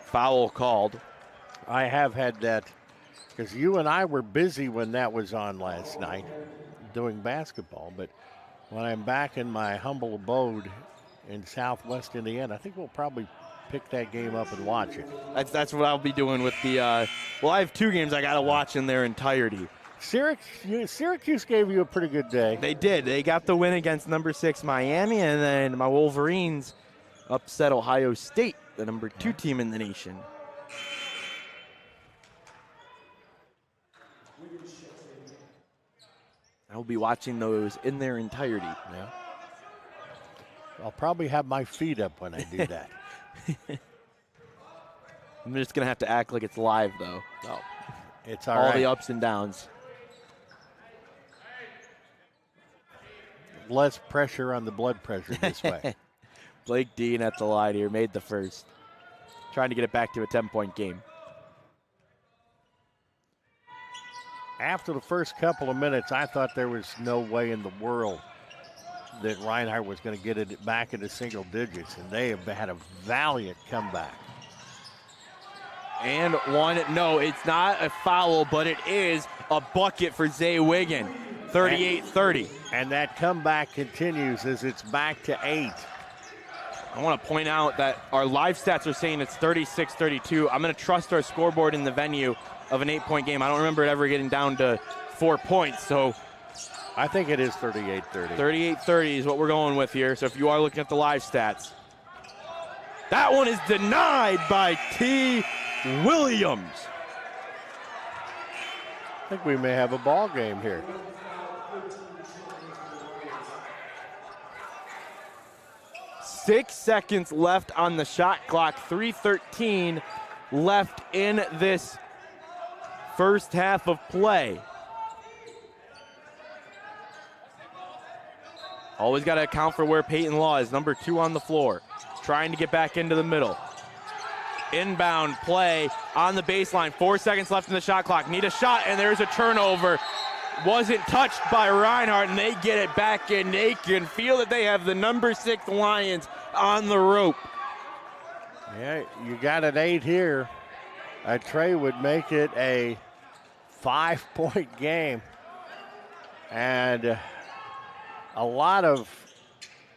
Speaker 2: Foul called.
Speaker 3: I have had that because you and I were busy when that was on last night doing basketball. But when I'm back in my humble abode in Southwest Indiana, I think we'll probably pick that game up and watch it.
Speaker 2: That's what I'll be doing with the well, I have two games I got to watch in their entirety.
Speaker 3: Syracuse gave you a pretty good day.
Speaker 2: They did. They got the win against number 6 Miami, and then my Wolverines upset Ohio State, the number 2 team in the nation. I'll be watching those in their entirety.
Speaker 3: Yeah. I'll probably have my feet up when I do that.
Speaker 2: I'm just going to have to act like it's live, though.
Speaker 3: Oh, it's all right.
Speaker 2: All the ups and downs.
Speaker 3: Less pressure on the blood pressure this way.
Speaker 2: Blake Dean at the line here, made the first. Trying to get it back to a 10-point game.
Speaker 3: After the first couple of minutes, I thought there was no way in the world that Reinhardt was going to get it back into single digits, and they have had a valiant comeback.
Speaker 2: And one, no, it's not a foul, but it is a bucket for Zay Wiggin, 38-30.
Speaker 3: And that comeback continues as it's back to 8.
Speaker 2: I want to point out that our live stats are saying it's 36-32. I'm going to trust our scoreboard in the venue of an 8-point game. I don't remember it ever getting down to 4 points, so
Speaker 3: I think it is 38-30.
Speaker 2: 38-30 is what we're going with here. So if you are looking at the live stats, that one is denied by T. Williams.
Speaker 3: I think we may have a ball game here.
Speaker 2: Six seconds left on the shot clock. 3:13 left in this first half of play. Always got to account for where Peyton Law is, number 2 on the floor. Trying to get back into the middle. Inbound play on the baseline. 4 seconds left in the shot clock. Need a shot, and there's a turnover. Wasn't touched by Reinhardt, and they get it back in. They can feel that they have the number 6 Lions on the rope.
Speaker 3: Yeah, you got an 8 here. A tray would make it a 5-point game. And a lot of,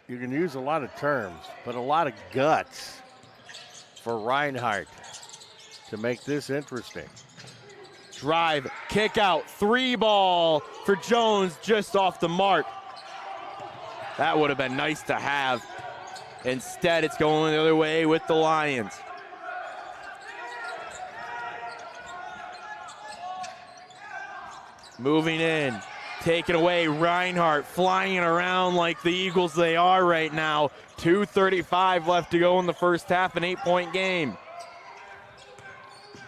Speaker 3: you can use a lot of terms, but a lot of guts for Reinhardt to make this interesting.
Speaker 2: Drive, kick out, 3 ball for Jones, just off the mark. That would have been nice to have. Instead, it's going the other way with the Lions. Moving in, taken away, Reinhardt flying around like the Eagles they are right now. 2:35 left to go in the first half, an 8-point game.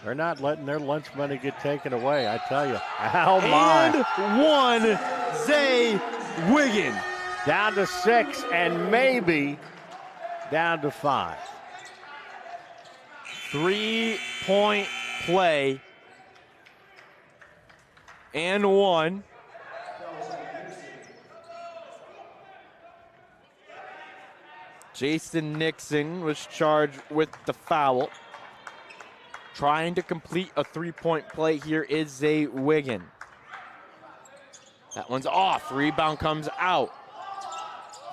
Speaker 3: They're not letting their lunch money get taken away, I tell you. Oh, my.
Speaker 2: And one, Zay Wiggin.
Speaker 3: Down to 6 and maybe down to 5.
Speaker 2: 3-point play. And 1. Jason Nixon was charged with the foul. Trying to complete a 3-point play here is Zay Wiggin. That one's off. Rebound comes out.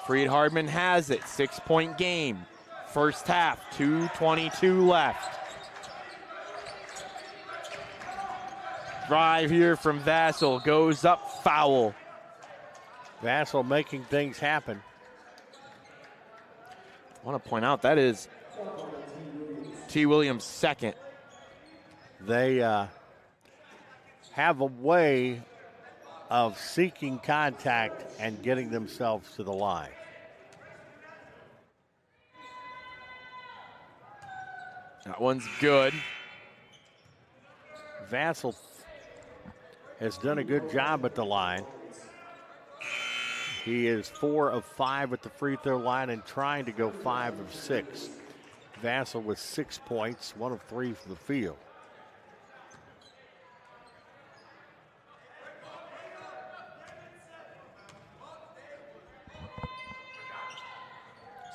Speaker 2: Freed Hardeman has it. 6-point game. First half, 2:22 left. Drive here from Vassell. Goes up, foul.
Speaker 3: Vassell making things happen.
Speaker 2: I want to point out that is T. Williams' second
Speaker 3: They have a way of seeking contact and getting themselves to the line.
Speaker 2: That one's good.
Speaker 3: Vassell has done a good job at the line. He is 4 of 5 at the free throw line and trying to go 5 of 6. Vassell with 6 points, 1 of 3 from the field.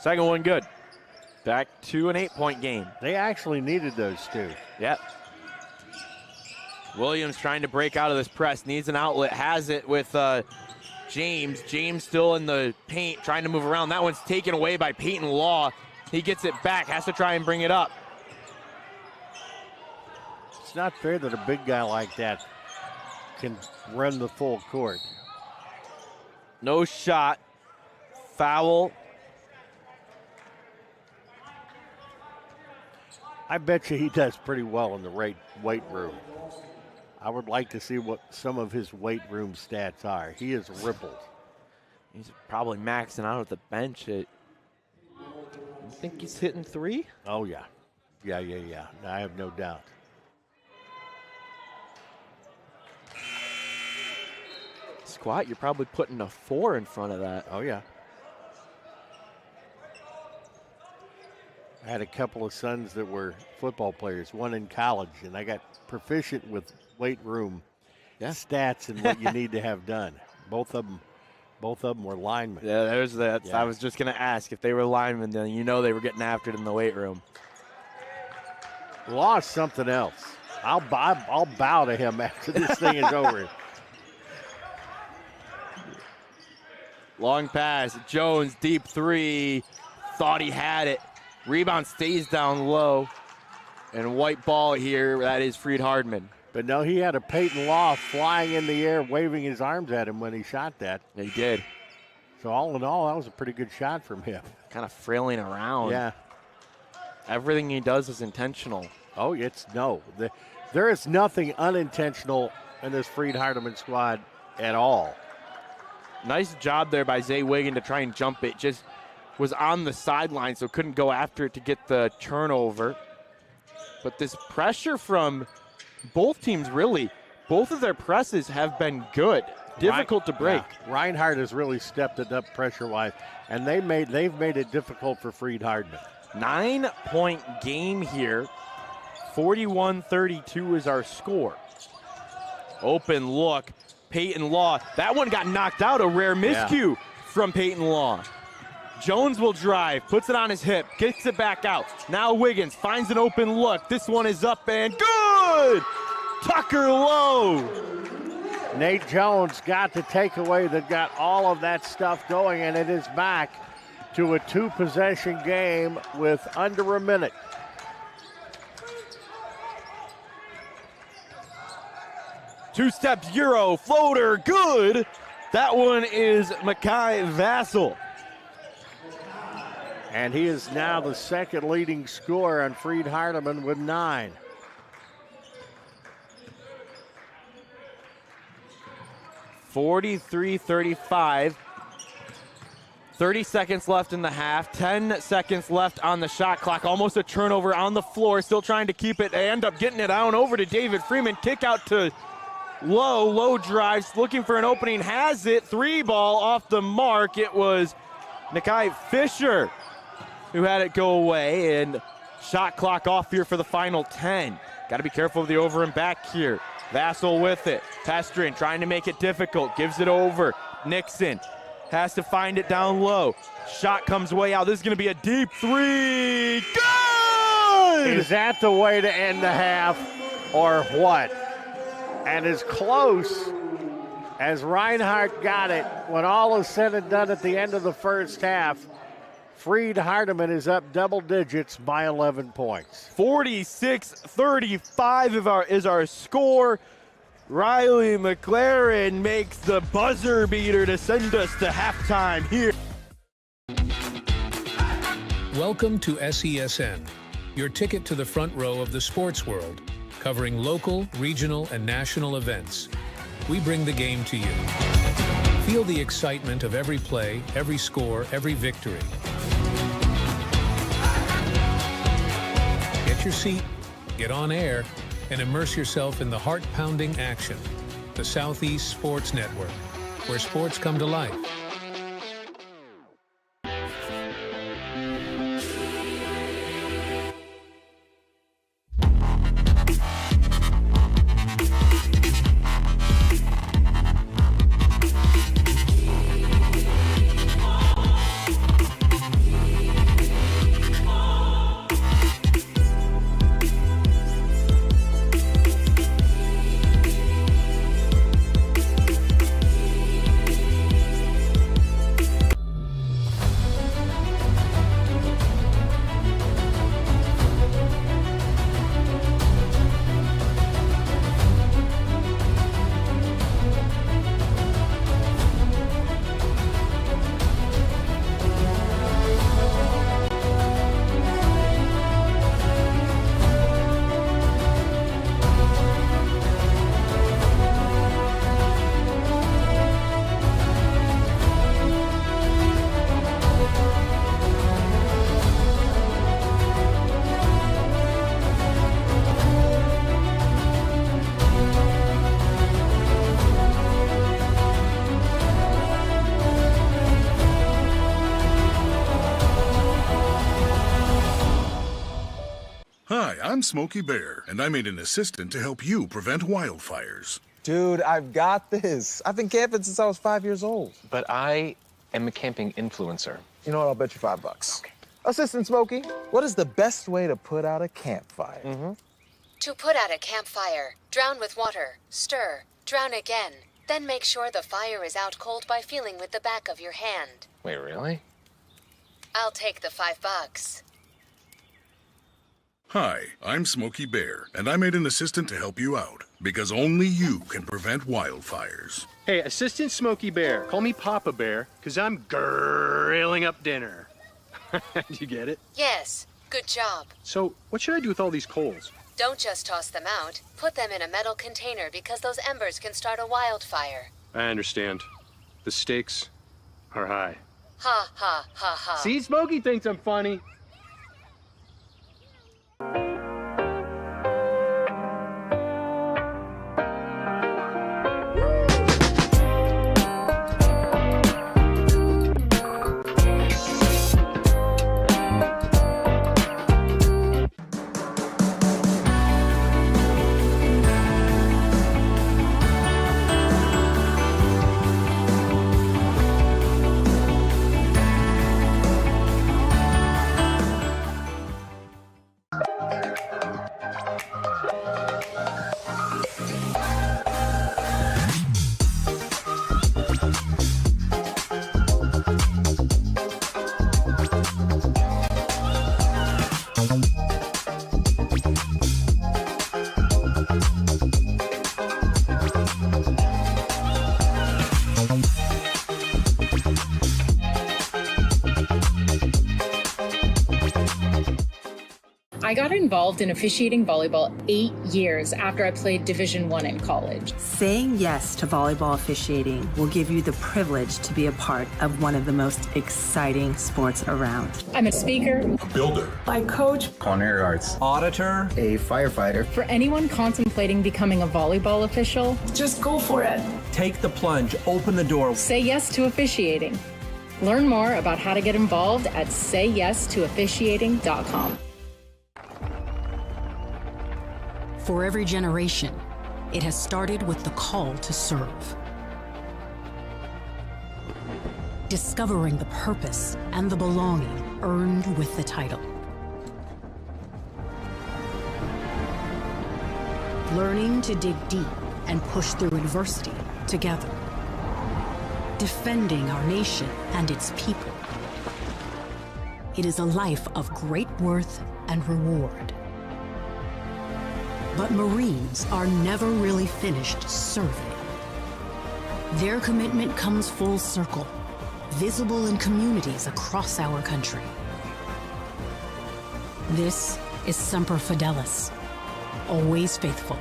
Speaker 2: Second one good. Back to an 8-point game.
Speaker 3: They actually needed those two.
Speaker 2: Yep. Williams trying to break out of this press. Needs an outlet. Has it with James. James still in the paint trying to move around. That one's taken away by Peyton Law. He gets it back. Has to try and bring it up.
Speaker 3: It's not fair that a big guy like that can run the full court.
Speaker 2: No shot. Foul.
Speaker 3: I bet you he does pretty well in the weight room. I would like to see what some of his weight room stats are. He is rippled.
Speaker 2: He's probably maxing out at the bench. You think he's hitting 3?
Speaker 3: Oh, yeah. Yeah. I have no doubt.
Speaker 2: Squat, you're probably putting a 4 in front of that.
Speaker 3: Oh, yeah. I had a couple of sons that were football players, one in college, and I got proficient with weight room stats and what you need to have done. Both of them were linemen.
Speaker 2: Yeah, there's that.
Speaker 3: Yeah.
Speaker 2: I was just going to ask if they were linemen, then you know they were getting after it in the weight room.
Speaker 3: Lost something else. I'll bow to him after this thing is over.
Speaker 2: Long pass. Jones, deep 3. Thought he had it. Rebound stays down low. And white ball here, that is Freed Hardeman.
Speaker 3: But no, he had a Peyton Law flying in the air, waving his arms at him when he shot that.
Speaker 2: He did.
Speaker 3: So all in all, that was a pretty good shot from him.
Speaker 2: Kind of frailing around.
Speaker 3: Yeah.
Speaker 2: Everything he does is intentional.
Speaker 3: Oh, there is nothing unintentional in this Freed Hardeman squad at all.
Speaker 2: Nice job there by Zay Wiggin to try and jump it. Just was on the sideline, so couldn't go after it to get the turnover. But this pressure from both teams, really, both of their presses have been good. Difficult to break.
Speaker 3: Yeah. Reinhardt has really stepped it up pressure-wise, and they've made it difficult for Freed Hardeman.
Speaker 2: 9-point game here. 41-32 is our score. Open look. Peyton Law. That one got knocked out. A rare miscue from Peyton Law. Jones will drive, puts it on his hip, gets it back out. Now Wiggins finds an open look. This one is up and good! Tucker Lowe.
Speaker 3: Nate Jones got the takeaway that got all of that stuff going, and it is back to a 2-possession game with under a minute.
Speaker 2: Two-step Euro floater, good. That one is Mekhi Vassell.
Speaker 3: And he is now the second leading scorer on Freed Hardeman with 9.
Speaker 2: (43-35). 30 seconds left in the half. 10 seconds left on the shot clock. Almost a turnover on the floor. Still trying to keep it. They end up getting it on over to David Freeman. Kick out to Lowe. Lowe drives, looking for an opening. Has it. 3-ball off the mark. It was Nakai Fisher who had it go away, and shot clock off here for the final 10. Got to be careful of the over and back here. Vassell with it. Pestrin trying to make it difficult. Gives it over. Nixon has to find it down low. Shot comes way out. This is going to be a deep 3. Good!
Speaker 3: Is that the way to end the half or what? And as close as Reinhardt got it, when all is said and done at the end of the first half, Freed Hardeman is up double digits by 11 points.
Speaker 2: 46-35 is our score. Riley McLaren makes the buzzer beater to send us to halftime here.
Speaker 4: Welcome to SESN, your ticket to the front row of the sports world. covering local, regional, and national events. We bring the game to you. Feel the excitement of every play, every score, every victory. Get your seat, get on air, and immerse yourself in the heart-pounding action. The Southeast Sports Network, where sports come to life.
Speaker 5: Hi, I'm Smokey Bear, and I made an assistant to help you prevent wildfires.
Speaker 6: Dude, I've got this. I've been camping since I was 5 years old.
Speaker 7: But I am a camping influencer.
Speaker 6: You know what? I'll bet you $5. Okay. Assistant Smokey, what is the best way to put out a campfire?
Speaker 8: To put out a campfire, drown with water, stir, drown again. Then make sure the fire is out cold by feeling with the back of your hand.
Speaker 7: Wait, really?
Speaker 8: I'll take the $5.
Speaker 5: Hi, I'm Smokey Bear, and I made an assistant to help you out, because only you can prevent wildfires.
Speaker 9: Hey, Assistant Smokey Bear, call me Papa Bear, because I'm grilling up dinner. Do you get it?
Speaker 8: Yes, good job.
Speaker 9: So, what should I do with all these coals?
Speaker 8: Don't just toss them out. Put them in a metal container because those embers can start a wildfire.
Speaker 9: I understand. The stakes are high.
Speaker 8: Ha, ha, ha, ha.
Speaker 9: See, Smokey thinks I'm funny.
Speaker 10: I got involved in officiating volleyball 8 years after I played Division I in college.
Speaker 11: Saying yes to volleyball officiating will give you the privilege to be a part of one of the most exciting sports around.
Speaker 10: I'm a speaker,
Speaker 5: A builder.
Speaker 11: I coach,
Speaker 6: Culinary arts. Auditor.
Speaker 12: A firefighter.
Speaker 10: for anyone contemplating becoming a volleyball official.
Speaker 11: just go for it.
Speaker 12: Take the plunge, open the door.
Speaker 10: Say yes to officiating. Learn more about how to get involved at sayyes-to-officiating.com.
Speaker 13: For every generation, it has started with the call to serve. Discovering the purpose and the belonging earned with the title. Learning to dig deep and push through adversity together. Defending our nation and its people. It is a life of great worth and reward. But Marines are never really finished serving. Their commitment comes full circle, visible in communities across our country. This is Semper Fidelis, always faithful,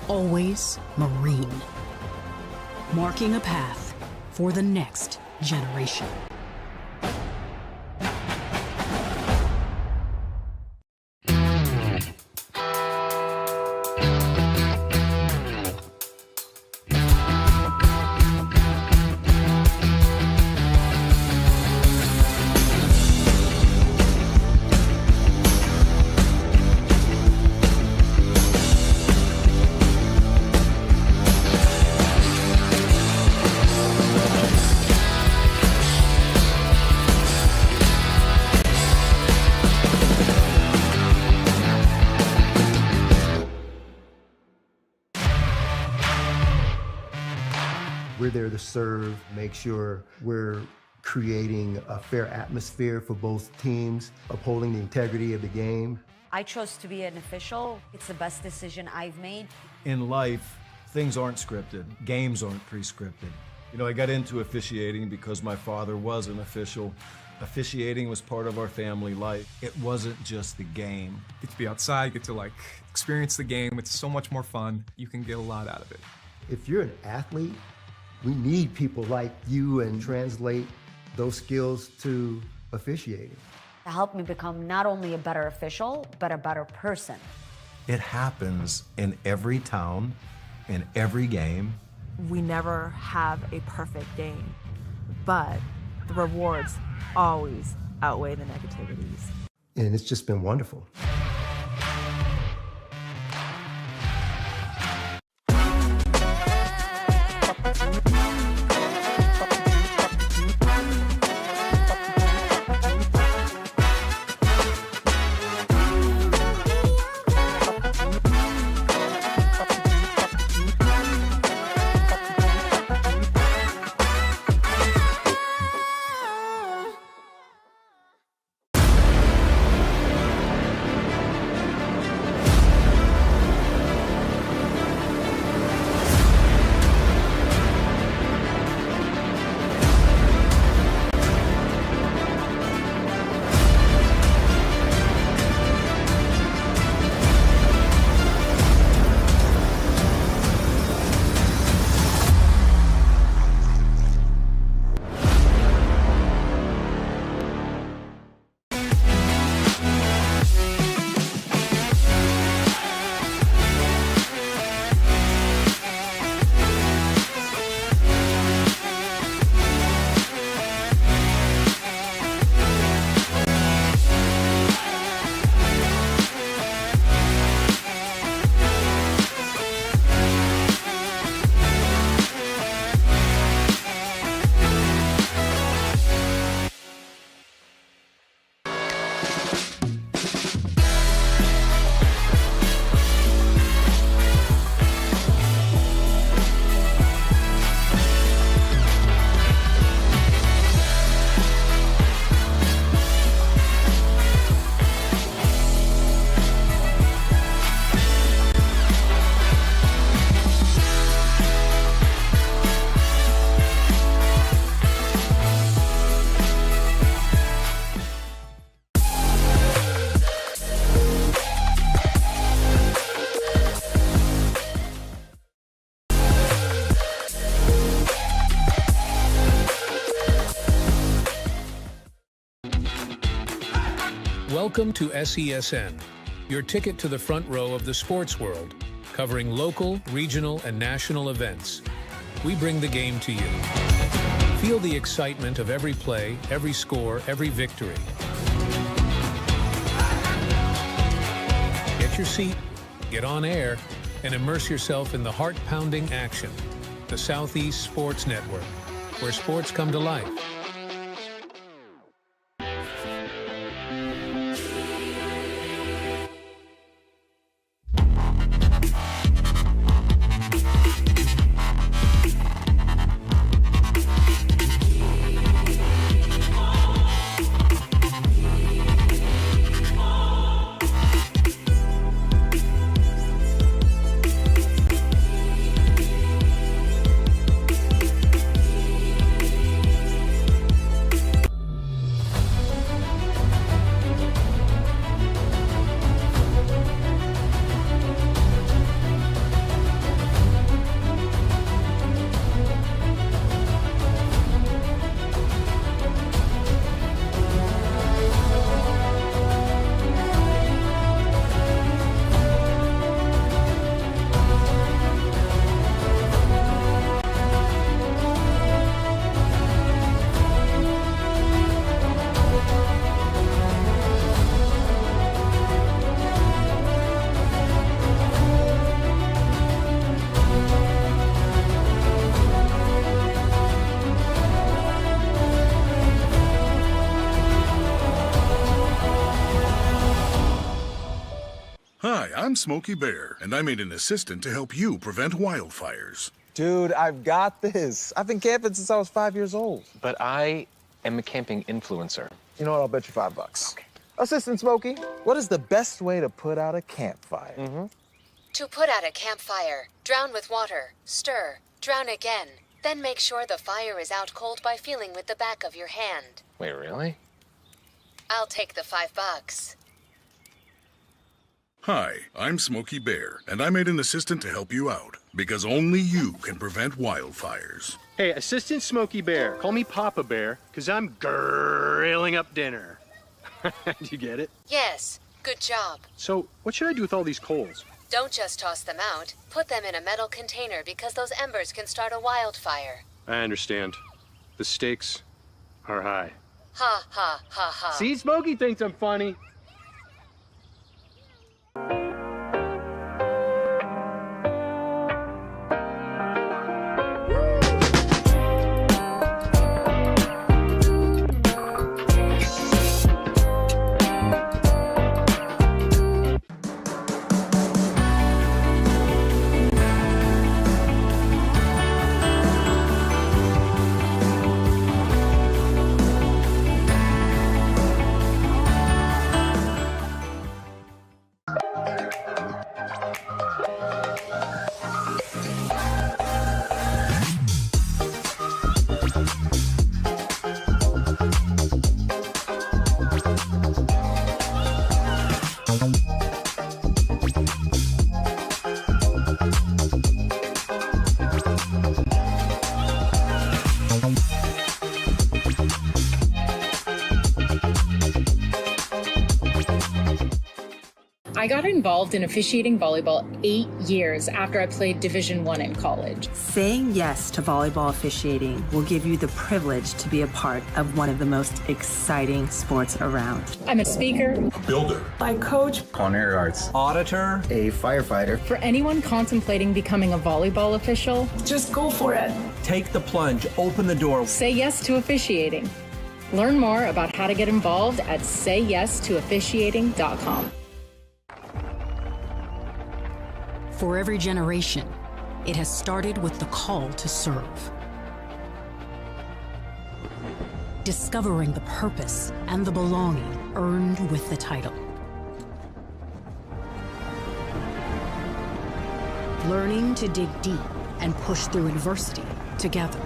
Speaker 13: always Marine. Marking a path for the next generation.
Speaker 14: We're there to serve, make sure we're creating a fair atmosphere for both teams, upholding the integrity of the game.
Speaker 15: I chose to be an official. It's the best decision I've made.
Speaker 16: In life, things aren't scripted. Games aren't pre-scripted. You know, I got into officiating because my father was an official. Officiating was part of our family life. It wasn't just the game.
Speaker 17: Get to be outside, get to experience the game. It's so much more fun. You can get a lot out of it.
Speaker 14: If you're an athlete, we need people like you and translate those skills to officiating.
Speaker 15: It helped me become not only a better official, but a better person.
Speaker 16: It happens in every town, in every game.
Speaker 18: We never have a perfect game, but the rewards always outweigh the negativities.
Speaker 14: And it's just been wonderful.
Speaker 4: Welcome to SESN, your ticket to the front row of the sports world, covering local, regional, and national events. We bring the game to you. Feel the excitement of every play, every score, every victory. Get your seat, get on air, and immerse yourself in the heart-pounding action. The Southeast Sports Network, where sports come to life.
Speaker 5: I'm Smokey Bear, and I made an assistant to help you prevent wildfires.
Speaker 6: Dude, I've got this. I've been camping since I was 5 years old.
Speaker 7: But I am a camping influencer.
Speaker 6: You know what? I'll bet you $5. Okay. Assistant Smokey, what is the best way to put out a campfire?
Speaker 8: To put out a campfire, drown with water, stir, drown again, then make sure the fire is out cold by feeling with the back of your hand.
Speaker 7: Wait, really?
Speaker 8: I'll take the $5.
Speaker 5: Hi, I'm Smokey Bear, and I made an assistant to help you out, because only you can prevent wildfires.
Speaker 9: Hey, Assistant Smokey Bear, call me Papa Bear, because I'm grilling up dinner. Do you get it?
Speaker 8: Yes, good job.
Speaker 9: So, what should I do with all these coals?
Speaker 8: Don't just toss them out. Put them in a metal container because those embers can start a wildfire.
Speaker 9: I understand. The stakes are high.
Speaker 8: Ha ha ha ha.
Speaker 9: See, Smokey thinks I'm funny.
Speaker 10: I got involved in officiating volleyball 8 years after I played Division I in college.
Speaker 11: Saying yes to volleyball officiating will give you the privilege to be a part of one of the most exciting sports around.
Speaker 10: I'm a speaker,
Speaker 5: Builder.
Speaker 10: I coach.
Speaker 12: Culinary arts. Auditor. A firefighter.
Speaker 10: For anyone contemplating becoming a volleyball official, just go for it.
Speaker 12: Take the plunge. Open the door.
Speaker 10: Say yes to officiating. Learn more about how to get involved at sayyes-to-officiating.com.
Speaker 13: For every generation, it has started with the call to serve. Discovering the purpose and the belonging earned with the title. Learning to dig deep and push through adversity together.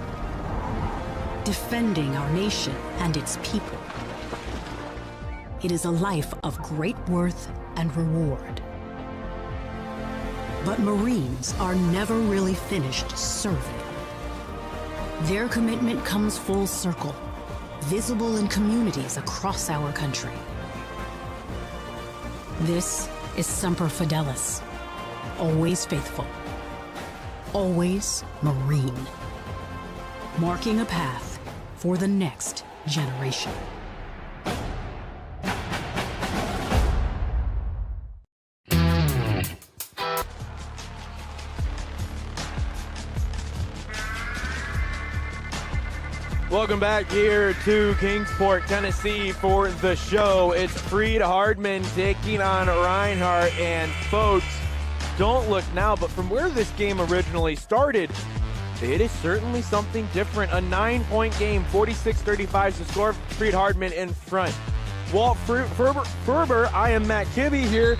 Speaker 13: Defending our nation and its people. It is a life of great worth and reward. But Marines are never really finished serving. Their commitment comes full circle, visible in communities across our country. This is Semper Fidelis, always faithful, always Marine, marking a path for the next generation.
Speaker 2: Welcome back here to Kingsport, Tennessee for the show. It's Freed Hardeman taking on Reinhardt. And folks, don't look now, but from where this game originally started, it is certainly something different. A 9-point game, 46-35 is the score. Freed Hardeman in front. Walt Ferber, I am Matt Kibbe here.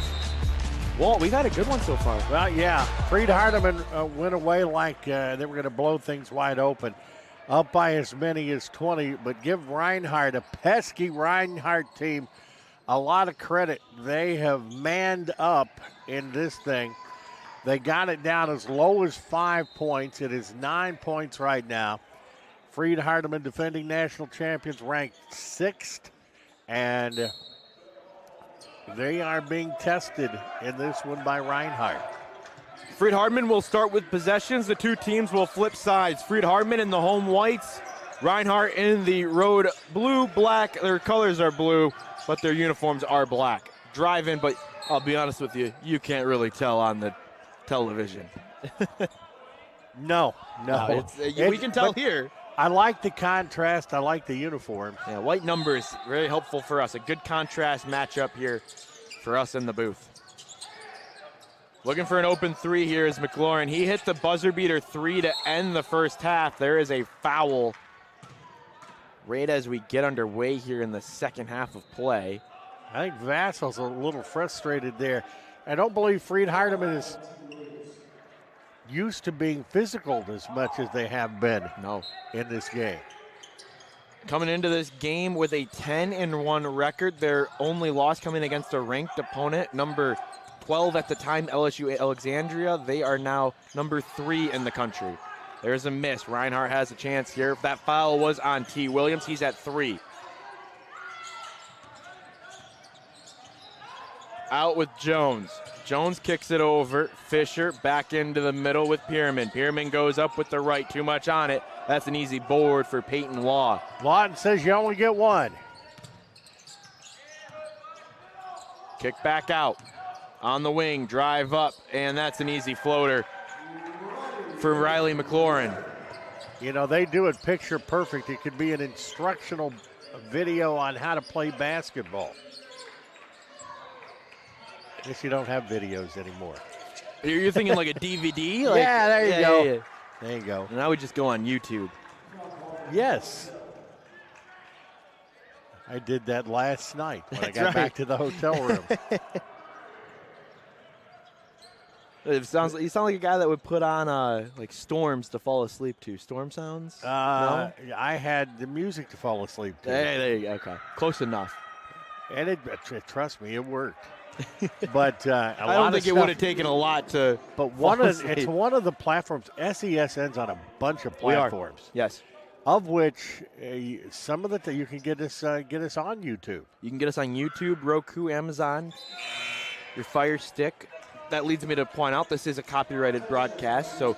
Speaker 2: Walt, we got a good one so far.
Speaker 3: Well, yeah, Freed Hardeman went away like they were going to blow things wide open. Up by as many as 20, but give Reinhardt, a pesky Reinhardt team, a lot of credit. They have manned up in this thing. They got it down as low as 5 points. It is 9 points right now. Freed Hardeman, defending national champions, ranked 6th, and they are being tested in this one by Reinhardt.
Speaker 2: Freed Hardeman will start with possessions. The two teams will flip sides. Freed Hardeman in the home whites, Reinhardt in the road blue, black. Their colors are blue, but their uniforms are black. Drive in, but I'll be honest with you, you can't really tell on the television.
Speaker 3: No.
Speaker 2: We can tell here.
Speaker 3: I like the contrast. I like the uniform.
Speaker 2: Yeah, white numbers, very helpful for us. A good contrast matchup here for us in the booth. Looking for an open three here is McLaurin. He hit the buzzer beater three to end the first half. There is a foul right as we get underway here in the second half of play.
Speaker 3: I think Vassal's a little frustrated there. I don't believe Hardeman is used to being physical as much as they have been in this game.
Speaker 2: Coming into this game with a 10-1 record, their only loss coming against a ranked opponent, number 12 at the time, LSU Alexandria. They are now number 3 in the country. There's a miss. Reinhardt has a chance here. That foul was on T. Williams. He's at 3. Out with Jones. Jones kicks it over. Fisher back into the middle with Pierman. Pierman goes up with the right. Too much on it. That's an easy board for Peyton Law.
Speaker 3: Lawton says you only get one.
Speaker 2: Kick back out. On the wing, drive up, and that's an easy floater for Riley McLaurin.
Speaker 3: You know, they do it picture perfect. It could be an instructional video on how to play basketball. I guess you don't have videos anymore.
Speaker 2: You're thinking like a DVD? Like,
Speaker 3: yeah, there you go.
Speaker 2: Yeah.
Speaker 3: There you go.
Speaker 2: Now we just go on YouTube.
Speaker 3: Yes. I did that last night when I got
Speaker 2: right.
Speaker 3: back to the hotel room.
Speaker 2: You sound like a guy that would put on like storms to fall asleep to. Storm sounds? No?
Speaker 3: I had the music to fall asleep to.
Speaker 2: Hey, there you go. Okay, close enough.
Speaker 3: And trust me, it worked. But
Speaker 2: I don't think it would have taken a lot to.
Speaker 3: But it's one of the platforms. SESN's on a bunch of platforms.
Speaker 2: Yes.
Speaker 3: Of which some of the you can get us on YouTube.
Speaker 2: You can get us on YouTube, Roku, Amazon, your Fire Stick. That leads me to point out this is a copyrighted broadcast, so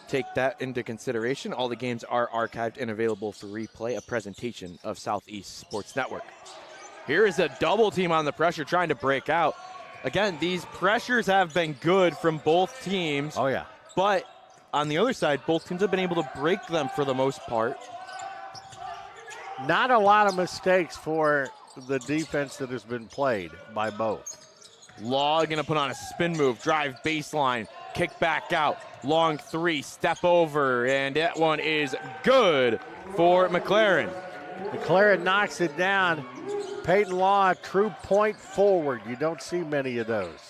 Speaker 2: take that into consideration. All the games are archived and available for replay, a presentation of Southeast Sports Network. Here is a double team on the pressure trying to break out. Again, these pressures have been good from both teams.
Speaker 3: Oh, yeah.
Speaker 2: But on the other side, both teams have been able to break them for the most part.
Speaker 3: Not a lot of mistakes for the defense that has been played by both.
Speaker 2: Law going to put on a spin move, drive baseline, kick back out, long three, step over, and that one is good for McLaurin.
Speaker 3: McLaurin knocks it down. Peyton Law, true point forward. You don't see many of those.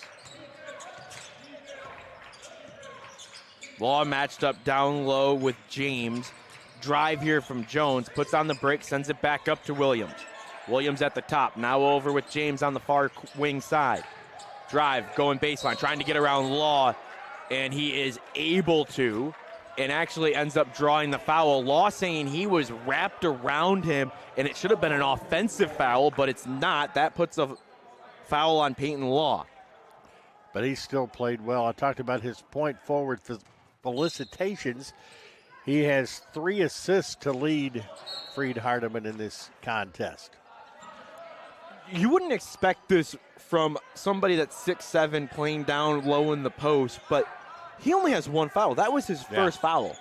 Speaker 2: Law matched up down low with James. Drive here from Jones, puts on the break, sends it back up to Williams. Williams at the top, now over with James on the far wing side. Drive, going baseline, trying to get around Law, and he is able to, and actually ends up drawing the foul. Law saying he was wrapped around him, and it should have been an offensive foul, but it's not. That puts a foul on Peyton Law.
Speaker 3: But he still played well. I talked about his point forward felicitations. He has 3 assists to lead Hardeman in this contest.
Speaker 2: You wouldn't expect this from somebody that's 6'7", playing down low in the post, but he only has 1 foul. That was his first foul.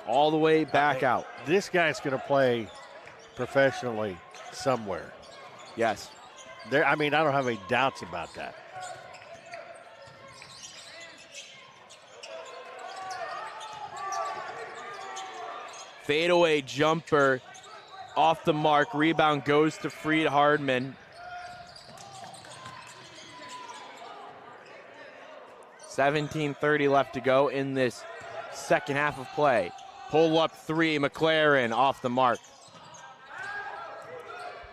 Speaker 2: All the way back out.
Speaker 3: This guy's going to play professionally somewhere.
Speaker 2: Yes.
Speaker 3: I don't have any doubts about that.
Speaker 2: Fadeaway jumper. Off the mark, rebound goes to Hardeman. 17:30 left to go in this second half of play. Pull up 3, McLaurin off the mark.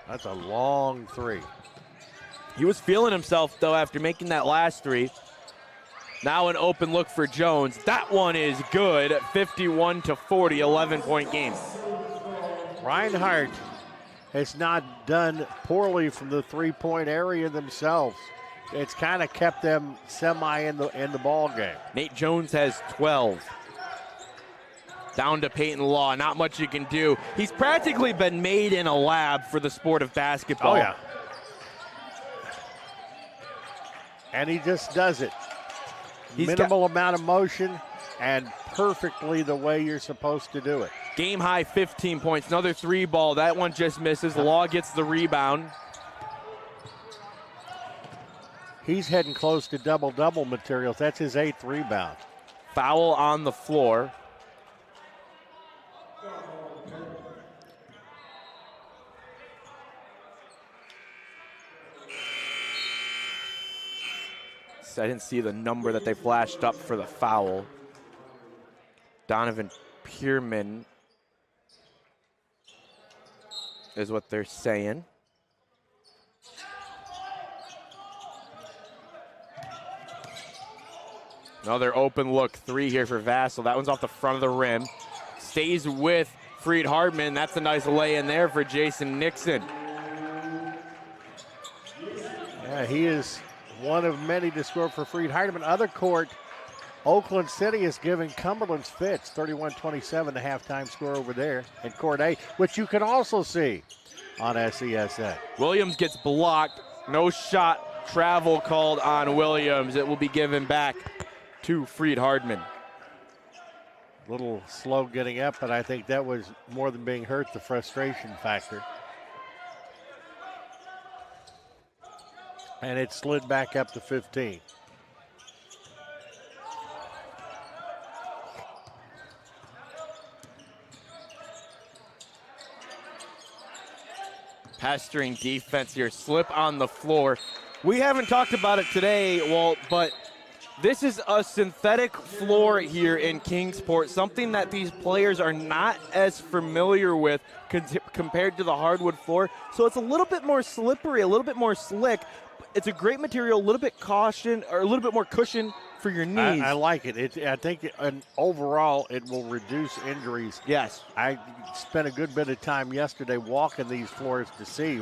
Speaker 3: That's a long 3.
Speaker 2: He was feeling himself though after making that last 3. Now an open look for Jones. That one is good. 51-40, 11-point game.
Speaker 3: Reinhardt has not done poorly from the three-point area themselves. It's kind of kept them semi in the ball game.
Speaker 2: Nate Jones has 12. Down to Peyton Law. Not much you can do. He's practically been made in a lab for the sport of basketball.
Speaker 3: Oh, yeah. And he just does it. Minimal amount of motion and perfectly the way you're supposed to do it.
Speaker 2: Game high 15 points. Another 3 ball. That one just misses. Law gets the rebound.
Speaker 3: He's heading close to double-double materials. That's his 8th rebound.
Speaker 2: Foul on the floor. I didn't see the number that they flashed up for the foul. Donovan Pierman is what they're saying. Another open look 3 here for Vassell. That one's off the front of the rim. Stays with Freed Hardeman. That's a nice lay in there for Jason Nixon.
Speaker 3: Yeah, he is one of many to score for Freed Hardeman. Other court, Oakland City is giving Cumberland's fits. 31-27, the halftime score over there in court A, which you can also see on SESN.
Speaker 2: Williams gets blocked. No shot travel called on Williams. It will be given back to Freed Hardeman.
Speaker 3: A little slow getting up, but I think that was more than being hurt, the frustration factor. And it slid back up to 15.
Speaker 2: Pasturing defense here, slip on the floor. We haven't talked about it today, Walt, but this is a synthetic floor here in Kingsport, something that these players are not as familiar with compared to the hardwood floor. So it's a little bit more slippery, a little bit more slick. It's a great material, a little bit caution, or a little bit more cushion for your knees.
Speaker 3: I like it. I think overall it will reduce injuries.
Speaker 2: Yes.
Speaker 3: I spent a good bit of time yesterday walking these floors to see.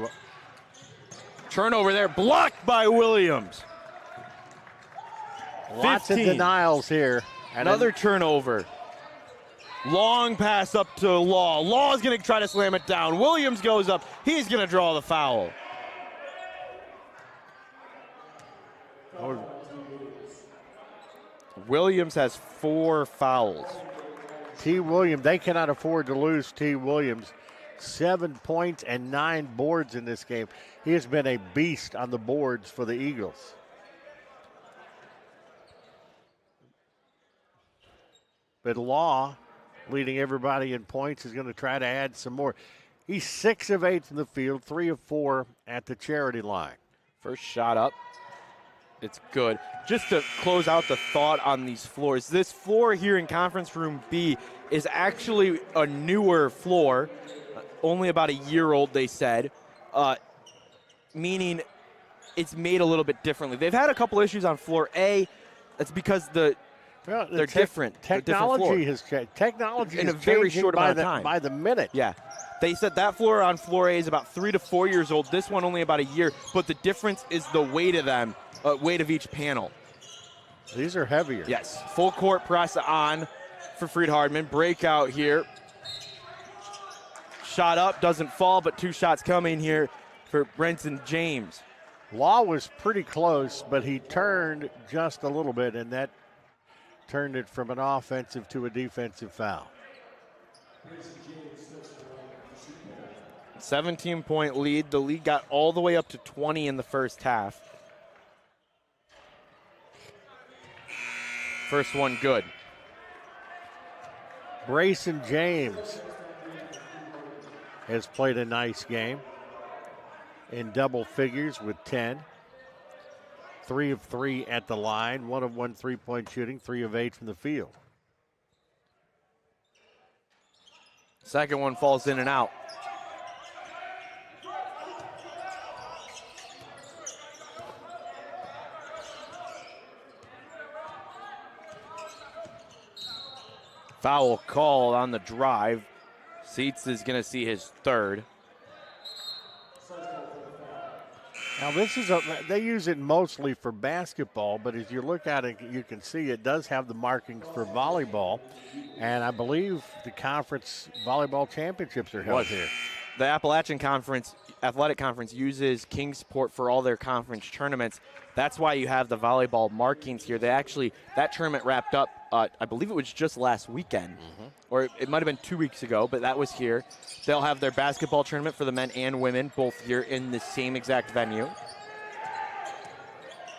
Speaker 2: Turnover there, blocked by Williams.
Speaker 3: Lots of denials here.
Speaker 2: Another turnover. Long pass up to Law. Law's going to try to slam it down. Williams goes up. He's going to draw the foul. Williams has 4 fouls.
Speaker 3: T. Williams, they cannot afford to lose T. Williams. 7 points and 9 boards in this game. He has been a beast on the boards for the Eagles. But Law, leading everybody in points, is going to try to add some more. He's 6 of 8 from the field, 3 of 4 at the charity line.
Speaker 2: First shot up. It's good. Just to close out the thought on these floors, this floor here in Conference Room B is actually a newer floor, only about a year old, they said, meaning it's made a little bit differently. They've had a couple issues on floor A. That's because they're different.
Speaker 3: Technology has changed. Technology
Speaker 2: in
Speaker 3: is
Speaker 2: a very short amount of time.
Speaker 3: By the minute.
Speaker 2: Yeah. They said that floor on floor A is about 3 to 4 years old. This one only about a year, but the difference is the weight of them, weight of each panel.
Speaker 3: These are heavier.
Speaker 2: Yes. Full court press on for Freed Hardeman. Breakout here. Shot up, doesn't fall, but 2 shots coming here for Brenton James.
Speaker 3: Law was pretty close, but he turned just a little bit, and that turned it from an offensive to a defensive foul.
Speaker 2: 17-point lead. The lead got all the way up to 20 in the first half. First one good.
Speaker 3: Brayson James has played a nice game in double figures with 10. 3 of 3 at the line, 1 of 1 3-point shooting, 3 of 8 from the field.
Speaker 2: Second one falls in and out. Foul called on the drive. Seitz is going to see his 3rd.
Speaker 3: Now they use it mostly for basketball, but as you look at it, you can see it does have the markings for volleyball. And I believe the conference volleyball championships are held here.
Speaker 2: The Appalachian Conference Athletic Conference uses Kingsport for all their conference tournaments. That's why you have the volleyball markings here. That tournament wrapped up, I believe it was just last weekend, or it might have been 2 weeks ago, but that was here. They'll have their basketball tournament for the men and women, both here in the same exact venue.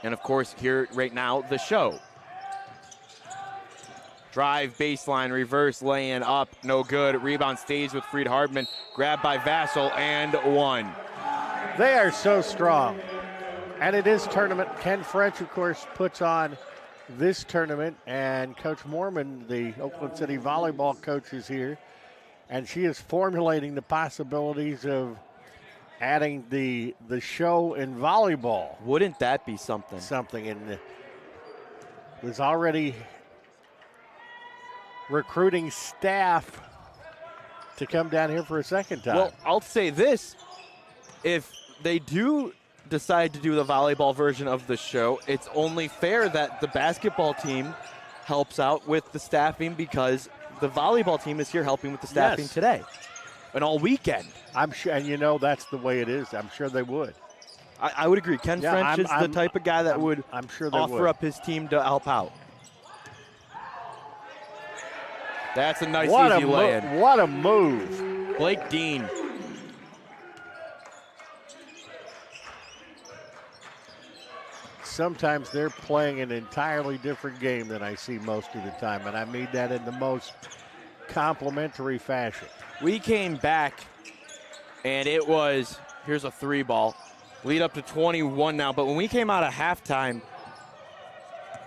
Speaker 2: And, of course, here right now, the show. Drive, baseline, reverse, laying up, no good. Rebound stays with Freed Hardeman. Grabbed by Vassell, and one.
Speaker 3: They are so strong. And it is tournament. Ken French, of course, puts on this tournament. And Coach Mormon, the Oakland City volleyball coach, is here. And she is formulating the possibilities of adding the show in volleyball.
Speaker 2: Wouldn't that be something?
Speaker 3: Something. And there's already recruiting staff to come down here for a second time.
Speaker 2: Well, I'll say this. If they do decide to do the volleyball version of the show, it's only fair that the basketball team helps out with the staffing, because the volleyball team is here helping with the staffing today and all weekend.
Speaker 3: I'm sure, and you know that's the way it is. I'm sure they would.
Speaker 2: I would agree. Ken French is the type of guy that would offer up his team to help out. That's a nice, easy lay-in.
Speaker 3: What a move.
Speaker 2: Blake Dean.
Speaker 3: Sometimes they're playing an entirely different game than I see most of the time, and I mean that in the most complimentary fashion.
Speaker 2: We came back, and it was, here's a 3-ball. Lead up to 21 now, but when we came out of halftime,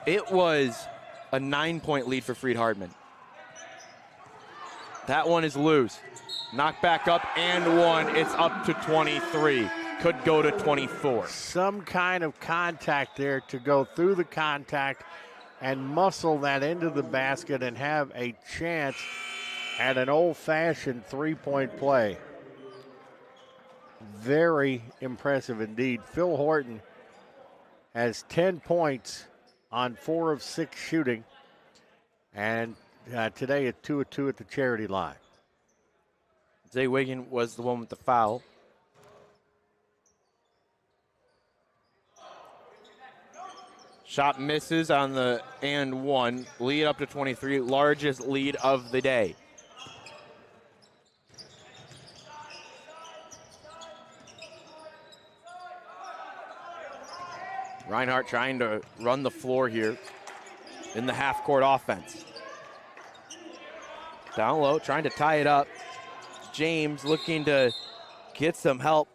Speaker 2: it was a 9-point lead for Freed Hardeman. That one is loose. Knocked back up and one. It's up to 23. Could go to 24.
Speaker 3: Some kind of contact there to go through the contact and muscle that into the basket and have a chance at an old-fashioned 3-point play. Very impressive indeed. Phil Horton has 10 points on 4 of 6 shooting, and today at 2 of 2 at the charity line.
Speaker 2: Zay Wiggin was the one with the foul. Shot misses on the and one. Lead up to 23. Largest lead of the day. Reinhardt trying to run the floor here in the half-court offense. Down low, trying to tie it up. James looking to get some help.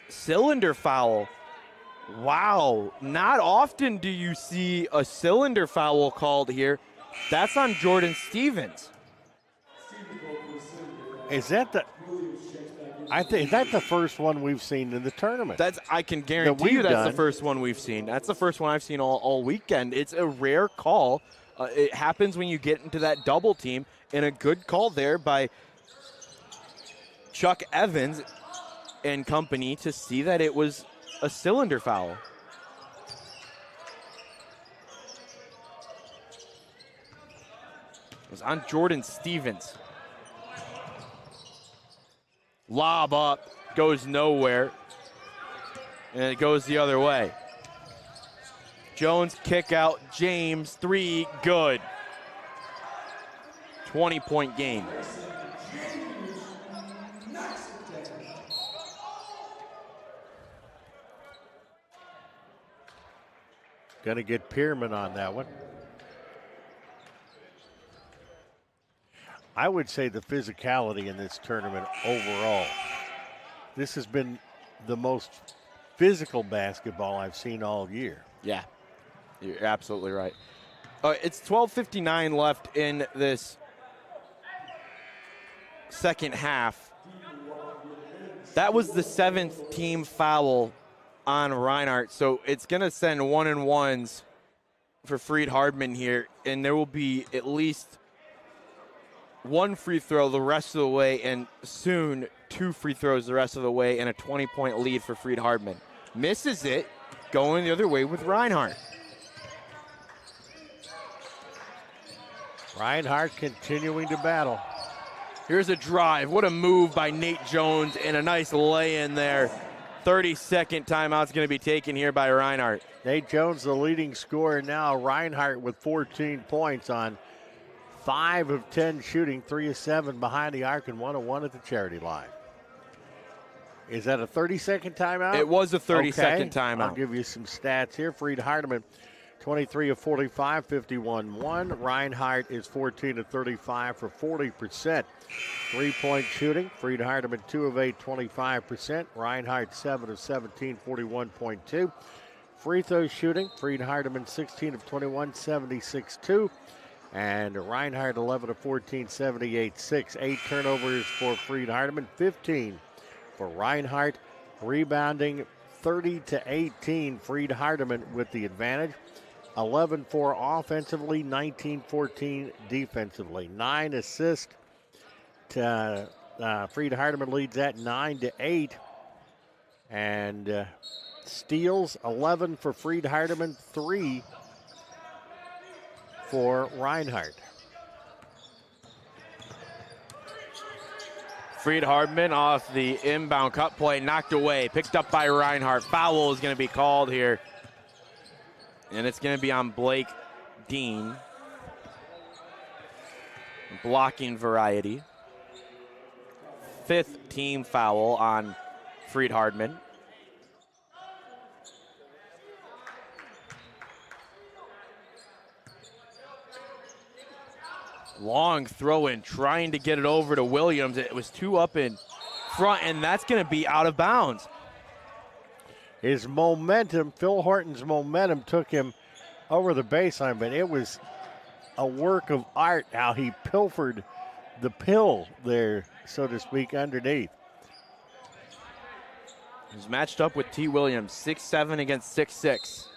Speaker 2: Cylinder foul. Wow, not often do you see a cylinder foul called here. That's on Jordan Stevens.
Speaker 3: Is that the first one we've seen in the tournament?
Speaker 2: I can guarantee you that's the first one we've seen. That's the first one I've seen all weekend. It's a rare call. It happens when you get into that double team, and a good call there by Chuck Evans and company to see that it was a cylinder foul. It was on Jordan Stevens. Lob up, goes nowhere, and it goes the other way. Jones kick out, James 3, good. 20-point game.
Speaker 3: Going to get Pierman on that one. I would say the physicality in this tournament overall. This has been the most physical basketball I've seen all year.
Speaker 2: Yeah, you're absolutely right. It's 12:59 left in this second half. That was the 7th team foul on Reinhardt, so it's going to send 1-and-1s for Freed Hardeman here, and there will be at least one free throw the rest of the way, and soon 2 free throws the rest of the way, and a 20-point lead for Freed Hardeman. Misses it, going the other way with Reinhardt.
Speaker 3: Reinhardt continuing to battle.
Speaker 2: Here's a drive. What a move by Nate Jones, and a nice lay-in there. 32nd timeout's going to be taken here by Reinhardt.
Speaker 3: Nate Jones, the leading scorer now. Reinhardt with 14 points on 5 of 10 shooting, 3 of 7 behind the arc, and 1 of 1 at the charity line. Is that a 30-second timeout?
Speaker 2: It was a 30-second timeout.
Speaker 3: I'll give you some stats here. Fried Hardeman, 23 of 45, 51-1. Reinhardt is 14 of 35 for 40%. Three-point shooting. Fried Hardeman, 2 of 8, 25%. Reinhardt, 7 of 17, 41.2. Free throw shooting. Fried Hardeman, 16 of 21, 76-2. And Reinhardt, 11 of 14, 78-6. 8 turnovers for Fried Hardeman, 15 for Reinhardt. Rebounding, 30-18. Fried Hardeman with the advantage. 11-4 offensively, 19-14 defensively. 9 assists. Fried Hardeman leads that 9-8. And steals, 11 for Fried Hardeman, 3 for Reinhardt.
Speaker 2: Fried Hardeman off the inbound cut play, knocked away, picked up by Reinhardt. Foul is going to be called here. And it's going to be on Blake Dean. Blocking variety. 5th team foul on Fried Hardeman. Long throw in, trying to get it over to Williams. It was 2 up in front, and that's going to be out of bounds.
Speaker 3: His momentum, Phil Horton's momentum took him over the baseline, but it was a work of art how he pilfered the pill there, so to speak, underneath.
Speaker 2: He's matched up with T. Williams, 6'7" against 6'6".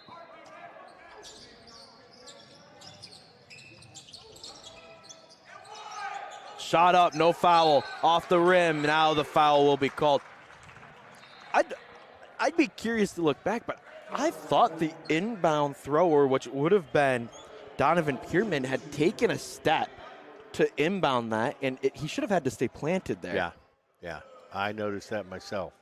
Speaker 2: Shot up, no foul, off the rim. Now the foul will be called. I'd be curious to look back, but I thought the inbound thrower, which would have been Donovan Pierman, had taken a step to inbound that, and he should have had to stay planted there.
Speaker 3: Yeah, I noticed that myself.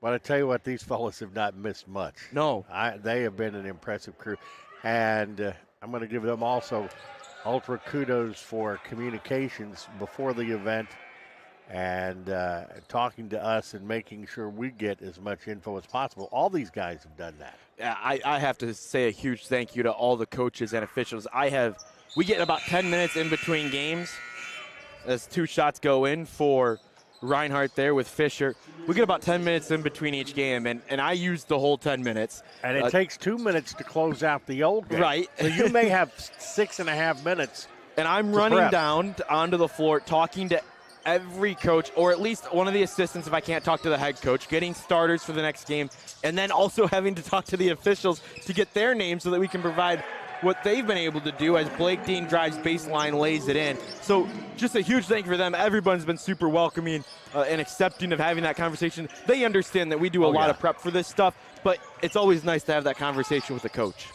Speaker 3: But I tell you what, these fellas have not missed much.
Speaker 2: No.
Speaker 3: They have been an impressive crew. And I'm going to give them also ultra kudos for communications before the event and talking to us and making sure we get as much info as possible. All these guys have done that.
Speaker 2: Yeah, I have to say a huge thank you to all the coaches and officials. We get about 10 minutes in between games as 2 shots go in for Reinhardt there with Fisher. We get about 10 minutes in between each game, and I used the whole 10 minutes.
Speaker 3: And it takes 2 minutes to close out the old game.
Speaker 2: Right.
Speaker 3: So you may have 6.5 minutes.
Speaker 2: And I'm running down onto the floor, talking to every coach, or at least one of the assistants if I can't talk to the head coach, getting starters for the next game, and then also having to talk to the officials to get their names so that we can provide what they've been able to do as Blake Dean drives baseline, lays it in. So just a huge thank you for them. Everyone's been super welcoming and accepting of having that conversation. They understand that we do a lot of prep for this stuff, but it's always nice to have that conversation with the coach.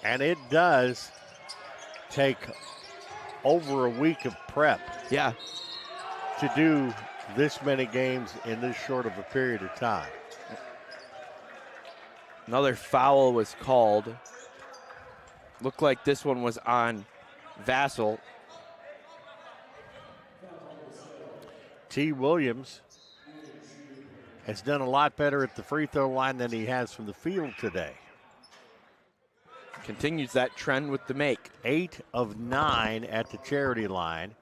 Speaker 3: And it does take over a week of prep.
Speaker 2: Yeah.
Speaker 3: To do this many games in this short of a period of time.
Speaker 2: Another foul was called. Looked like this one was on Vassell.
Speaker 3: T. Williams has done a lot better at the free throw line than he has from the field today.
Speaker 2: Continues that trend with the make.
Speaker 3: 8 of 9 at the charity line.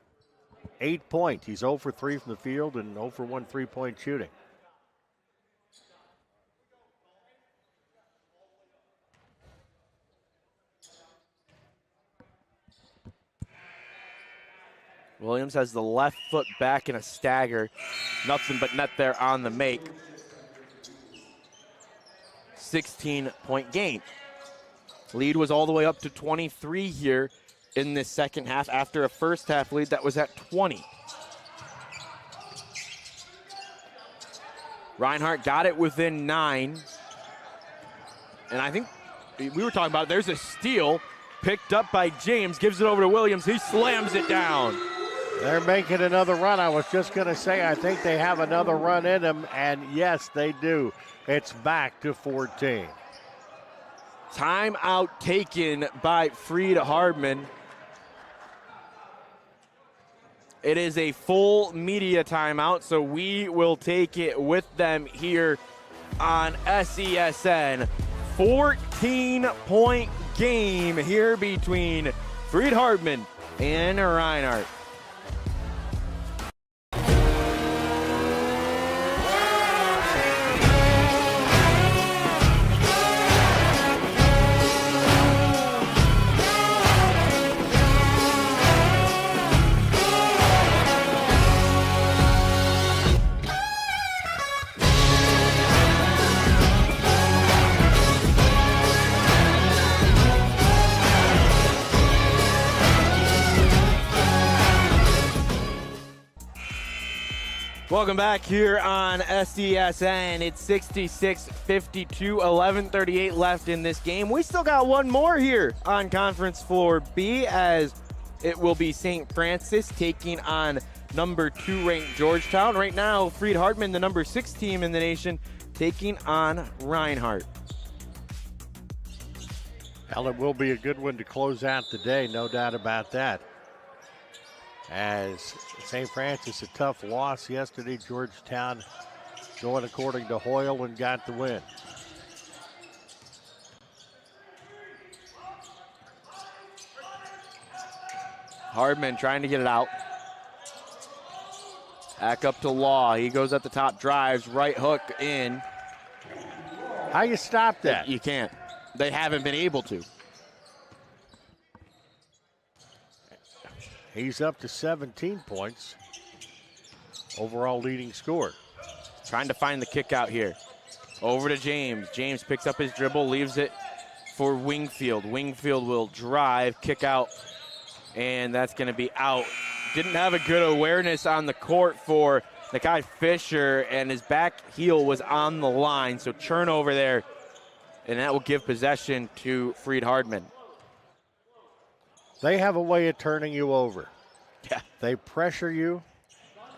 Speaker 3: 8 points. He's 0 for 3 from the field and 0 for 1 3-point shooting.
Speaker 2: Williams has the left foot back in a stagger. Nothing but net there on the make. 16-point gain. Lead was all the way up to 23 here in this second half after a first half lead that was at 20. Reinhardt got it within 9. And I think we were talking about it. There's a steal picked up by James, gives it over to Williams. He slams it down.
Speaker 3: They're making another run. I was just going to say, I think they have another run in them, and yes, they do. It's back to 14.
Speaker 2: Timeout taken by Fried Hardeman. It is a full media timeout, so we will take it with them here on SESN. 14-point game here between Hardeman and Reinhardt. Welcome back here on SESN. It's 66-52, 11:38 left in this game. We still got one more here on Conference Floor B, as it will be St. Francis taking on number 2 ranked Georgetown. Right now, Hardeman, the number 6 team in the nation, taking on Reinhardt.
Speaker 3: Well, it will be a good one to close out the day, no doubt about that. As St. Francis, a tough loss yesterday. Georgetown going according to Hoyle and got the win.
Speaker 2: Hardeman trying to get it out. Back up to Law. He goes at the top, drives, right hook in.
Speaker 3: How you stop that?
Speaker 2: You can't. They haven't been able to.
Speaker 3: He's up to 17 points. Overall leading scorer.
Speaker 2: Trying to find the kick out here. Over to James. James picks up his dribble, leaves it for Wingfield. Wingfield will drive, kick out, and that's going to be out. Didn't have a good awareness on the court for Nakai Fisher, and his back heel was on the line, so turnover there, and that will give possession to Hardeman.
Speaker 3: They have a way of turning you over.
Speaker 2: Yeah.
Speaker 3: They pressure you,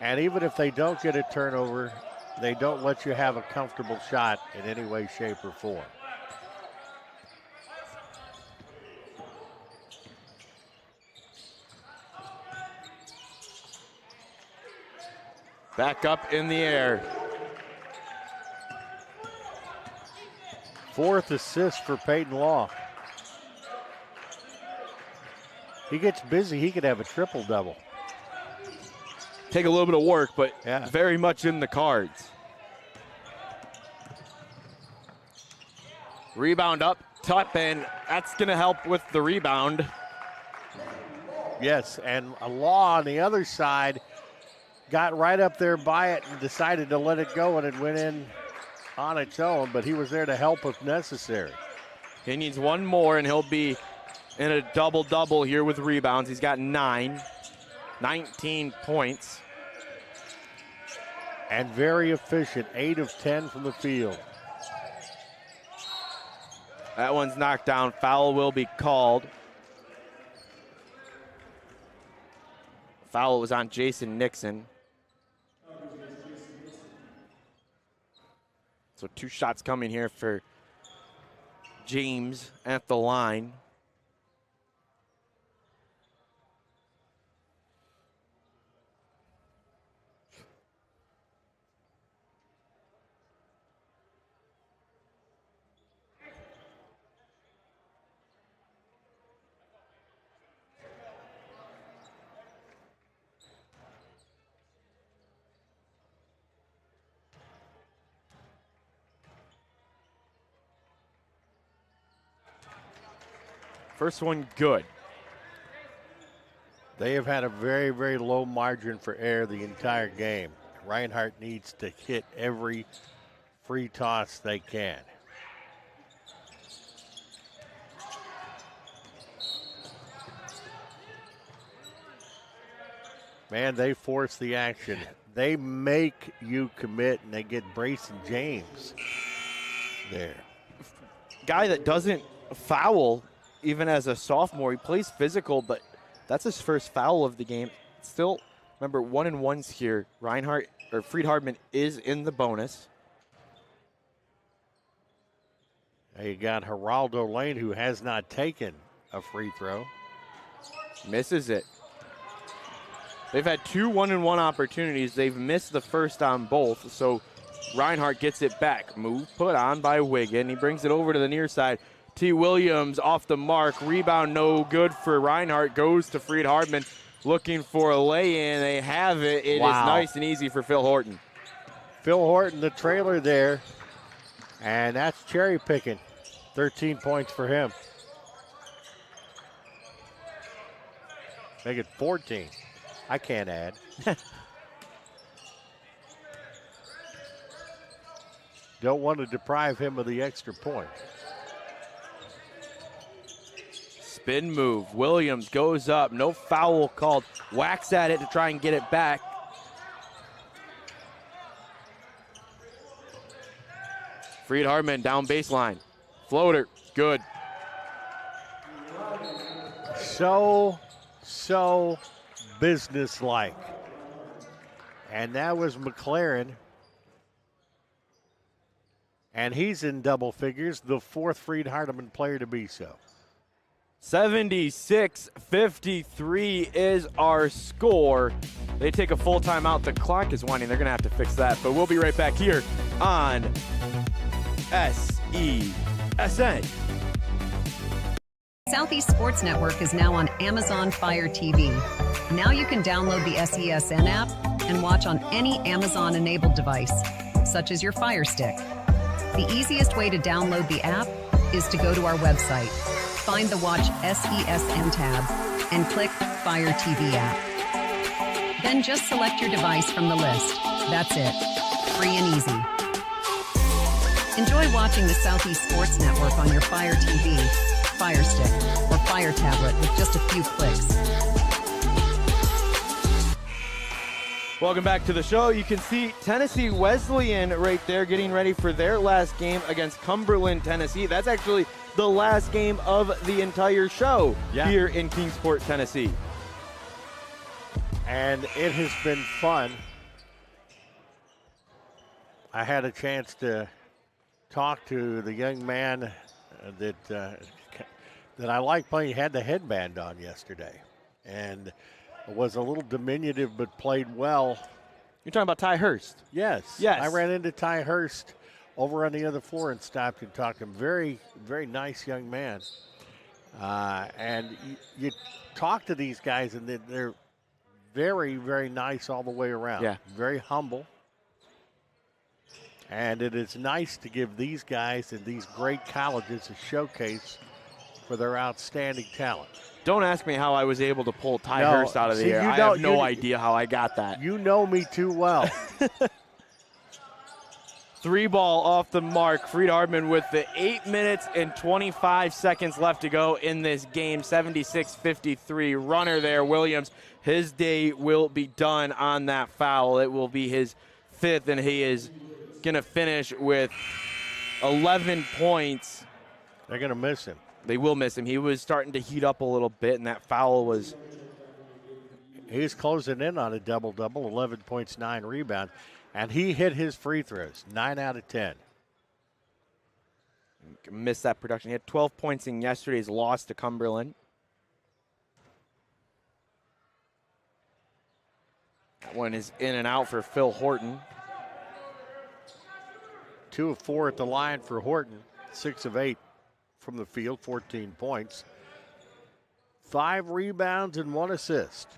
Speaker 3: and even if they don't get a turnover, they don't let you have a comfortable shot in any way, shape, or form.
Speaker 2: Back up in the air.
Speaker 3: 4th assist for Peyton Law. He gets busy, he could have a triple-double.
Speaker 2: Take a little bit of work, but very much in the cards. Rebound up top, and that's going to help with the rebound.
Speaker 3: Yes, and a Law on the other side got right up there by it and decided to let it go, and it went in on its own, but he was there to help if necessary.
Speaker 2: He needs one more, and he'll be in a double-double here with rebounds. He's got 19 points.
Speaker 3: And very efficient, 8 of 10 from the field.
Speaker 2: That one's knocked down. Foul will be called. Foul was on Jason Nixon. So 2 shots coming here for James at the line. First one good.
Speaker 3: They have had a very, very low margin for error the entire game. Reinhardt needs to hit every free toss they can. Man, they force the action. They make you commit, and they get Brayson James there.
Speaker 2: Guy that doesn't foul even as a sophomore. He plays physical, but that's his first foul of the game. Still, remember, 1-and-1s here. Hardeman is in the bonus.
Speaker 3: Now you got Geraldo Lane, who has not taken a free throw.
Speaker 2: Misses it. They've had 2 1-and-1 opportunities. They've missed the first on both, so Reinhardt gets it back. Move put on by Wiggin. He brings it over to the near side. T. Williams off the mark. Rebound no good for Reinhardt. Goes to Freed Hardeman looking for a lay-in. They have it. It is nice and easy for Phil Horton.
Speaker 3: Phil Horton, the trailer there. And that's cherry picking. 13 points for him. Make it 14. I can't add. Don't want to deprive him of the extra point.
Speaker 2: Spin move. Williams goes up. No foul called. Whacks at it to try and get it back. Freed Hardeman down baseline. Floater. Good.
Speaker 3: So businesslike. And that was McLaren. And he's in double figures, the 4th Freed Hardeman player to be so.
Speaker 2: 76-53 is our score. They take a full timeout. The clock is winding. They're going to have to fix that. But we'll be right back here on SESN.
Speaker 19: Southeast Sports Network is now on Amazon Fire TV. Now you can download the SESN app and watch on any Amazon-enabled device, such as your Fire Stick. The easiest way to download the app is to go to our website, find the Watch SESN tab, and click Fire TV app. Then just select your device from the list. That's it. Free and easy. Enjoy watching the Southeast Sports Network on your Fire TV, Fire Stick, or Fire tablet with just a few clicks.
Speaker 2: Welcome back to the show. You can see Tennessee Wesleyan right there getting ready for their last game against Cumberland, Tennessee. That's actually the last game of the entire show here in Kingsport, Tennessee.
Speaker 3: And it has been fun. I had a chance to talk to the young man that I like playing. He had the headband on yesterday and was a little diminutive but played well.
Speaker 2: You're talking about Ty Hurst?
Speaker 3: Yes. I ran into Ty Hurst over on the other floor and stopped and talked to him. Very, very nice young man. And you talk to these guys and they're very, very nice all the way around.
Speaker 2: Yeah.
Speaker 3: Very humble. And it is nice to give these guys and these great colleges a showcase for their outstanding talent.
Speaker 2: Don't ask me how I was able to pull Ty Hurst out of the air. I have no idea how I got that.
Speaker 3: You know me too well.
Speaker 2: 3 ball off the mark. Freed Hardeman with the 8 minutes and 25 seconds left to go in this game. 76-53 runner there, Williams. His day will be done on that foul. It will be his 5th, and he is going to finish with 11 points.
Speaker 3: They're going to miss him.
Speaker 2: They will miss him. He was starting to heat up a little bit, and that foul was...
Speaker 3: He's closing in on a double-double, 11 points, 9 rebounds. And he hit his free throws, 9 out of 10.
Speaker 2: Missed that production. He had 12 points in yesterday's loss to Cumberland. That one is in and out for Phil Horton.
Speaker 3: 2 of 4 at the line for Horton, 6 of 8 from the field, 14 points. 5 rebounds and 1 assist.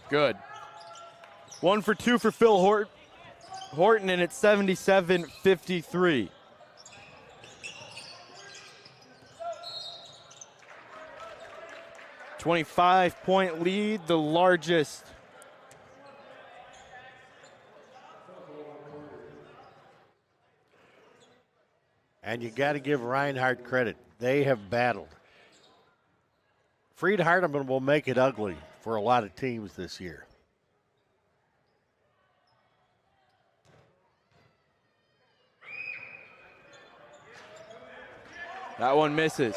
Speaker 2: Good. 1 for 2 for Phil Horton, and it's 77-53. $25-point lead, the largest.
Speaker 3: And you got to give Reinhardt credit. They have battled. Freed Hardeman will make it ugly for a lot of teams this year.
Speaker 2: That one misses.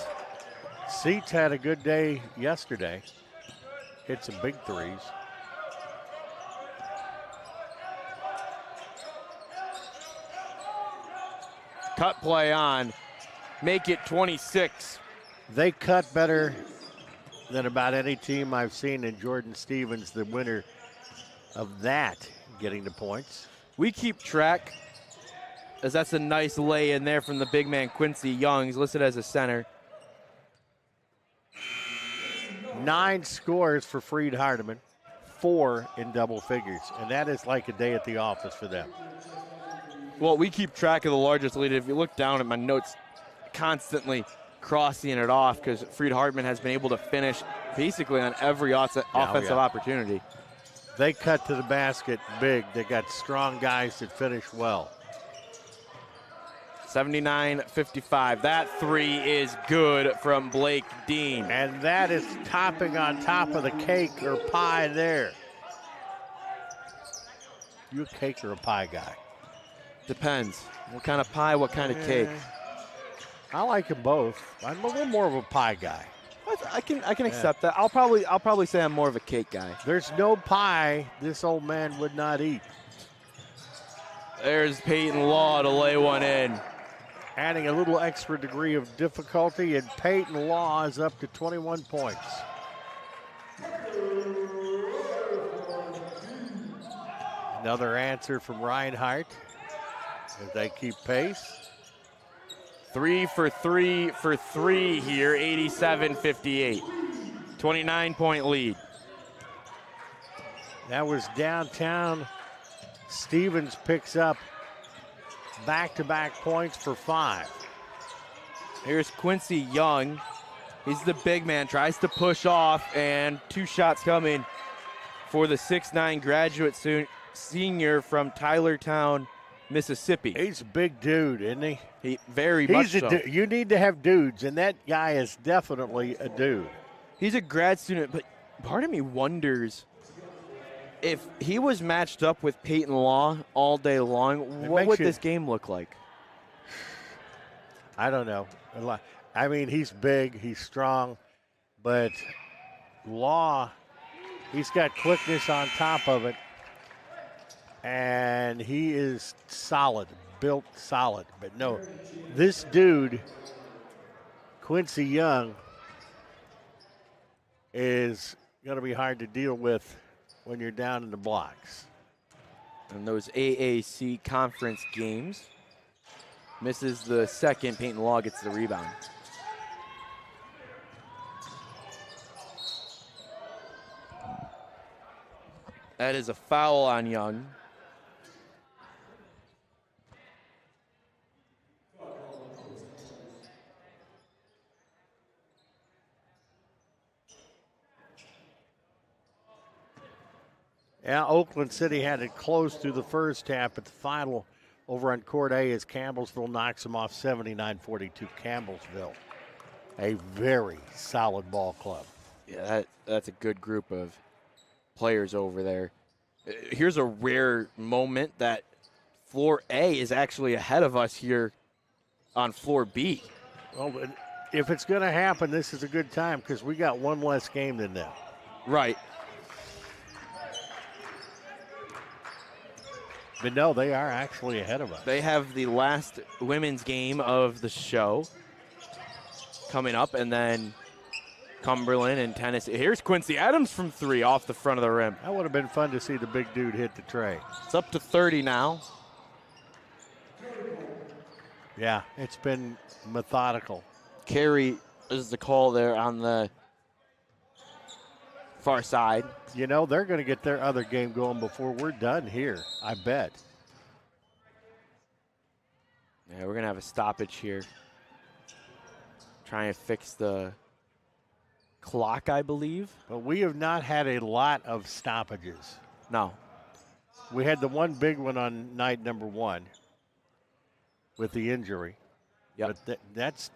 Speaker 3: Seats had a good day yesterday. Hit some big threes.
Speaker 2: Cut play on. Make it 26.
Speaker 3: They cut better than about any team I've seen, and Jordan Stevens, the winner of that, getting the points.
Speaker 2: We keep track, as that's a nice lay in there from the big man Quincy Young. He's listed as a center.
Speaker 3: 9 scores for Freed Hardeman, 4 in double figures, and that is like a day at the office for them.
Speaker 2: Well, we keep track of the largest lead. If you look down at my notes, constantly crossing it off because Freed Hardeman has been able to finish basically on every offensive opportunity.
Speaker 3: They cut to the basket big. They got strong guys that finish well.
Speaker 2: 79-55. That three is good from Blake Dean.
Speaker 3: And that is topping on top of the cake or pie there. You a cake or a pie guy?
Speaker 2: Depends. What kind of pie, what kind of cake?
Speaker 3: I like them both. I'm a little more of a pie guy.
Speaker 2: I can accept that. I'll probably say I'm more of a cake guy.
Speaker 3: There's no pie this old man would not eat.
Speaker 2: There's Peyton Law to lay one in.
Speaker 3: Adding a little extra degree of difficulty, and Peyton Law is up to 21 points. Another answer from Reinhardt as they keep pace.
Speaker 2: 3 for 3 for 3 here, 87-58. 29-point lead.
Speaker 3: That was downtown. Stevens picks up back-to-back points for 5.
Speaker 2: Here's Quincy Young. He's the big man, tries to push off, and 2 shots coming for the 6'9" graduate senior from Tylertown, Mississippi.
Speaker 3: He's a big dude, isn't he?
Speaker 2: He very much so.
Speaker 3: You need to have dudes, and that guy is definitely a dude.
Speaker 2: He's a grad student, but part of me wonders if he was matched up with Peyton Law all day long, what would this game look like?
Speaker 3: I don't know. I mean, he's big, he's strong, but Law, he's got quickness on top of it, and he is solid, built solid. But no, this dude, Quincy Young, is going to be hard to deal with when you're down in the blocks.
Speaker 2: And those AAC conference games. Misses the second. Peyton Law gets the rebound. That is a foul on Young.
Speaker 3: Yeah, Oakland City had it close through the first half, but the final over on Court A as Campbellsville knocks them off 79-42. Campbellsville, a very solid ball club.
Speaker 2: Yeah, that's a good group of players over there. Here's a rare moment that floor A is actually ahead of us here on floor B.
Speaker 3: Well, if it's going to happen, this is a good time because we got one less game than them.
Speaker 2: Right.
Speaker 3: But no, they are actually ahead of us.
Speaker 2: They have the last women's game of the show coming up, and then Cumberland and Tennessee. Here's Quincy Adams from 3 off the front of the rim.
Speaker 3: That would have been fun to see the big dude hit the tray.
Speaker 2: It's up to 30 now.
Speaker 3: Yeah, it's been methodical.
Speaker 2: Carey is the call there on the far side.
Speaker 3: You know, they're going to get their other game going before we're done here, I bet.
Speaker 2: Yeah, we're going to have a stoppage here. Trying to fix the clock, I believe.
Speaker 3: But we have not had a lot of stoppages.
Speaker 2: No.
Speaker 3: We had the one big one on night number 1 with the injury.
Speaker 2: Yep.
Speaker 3: But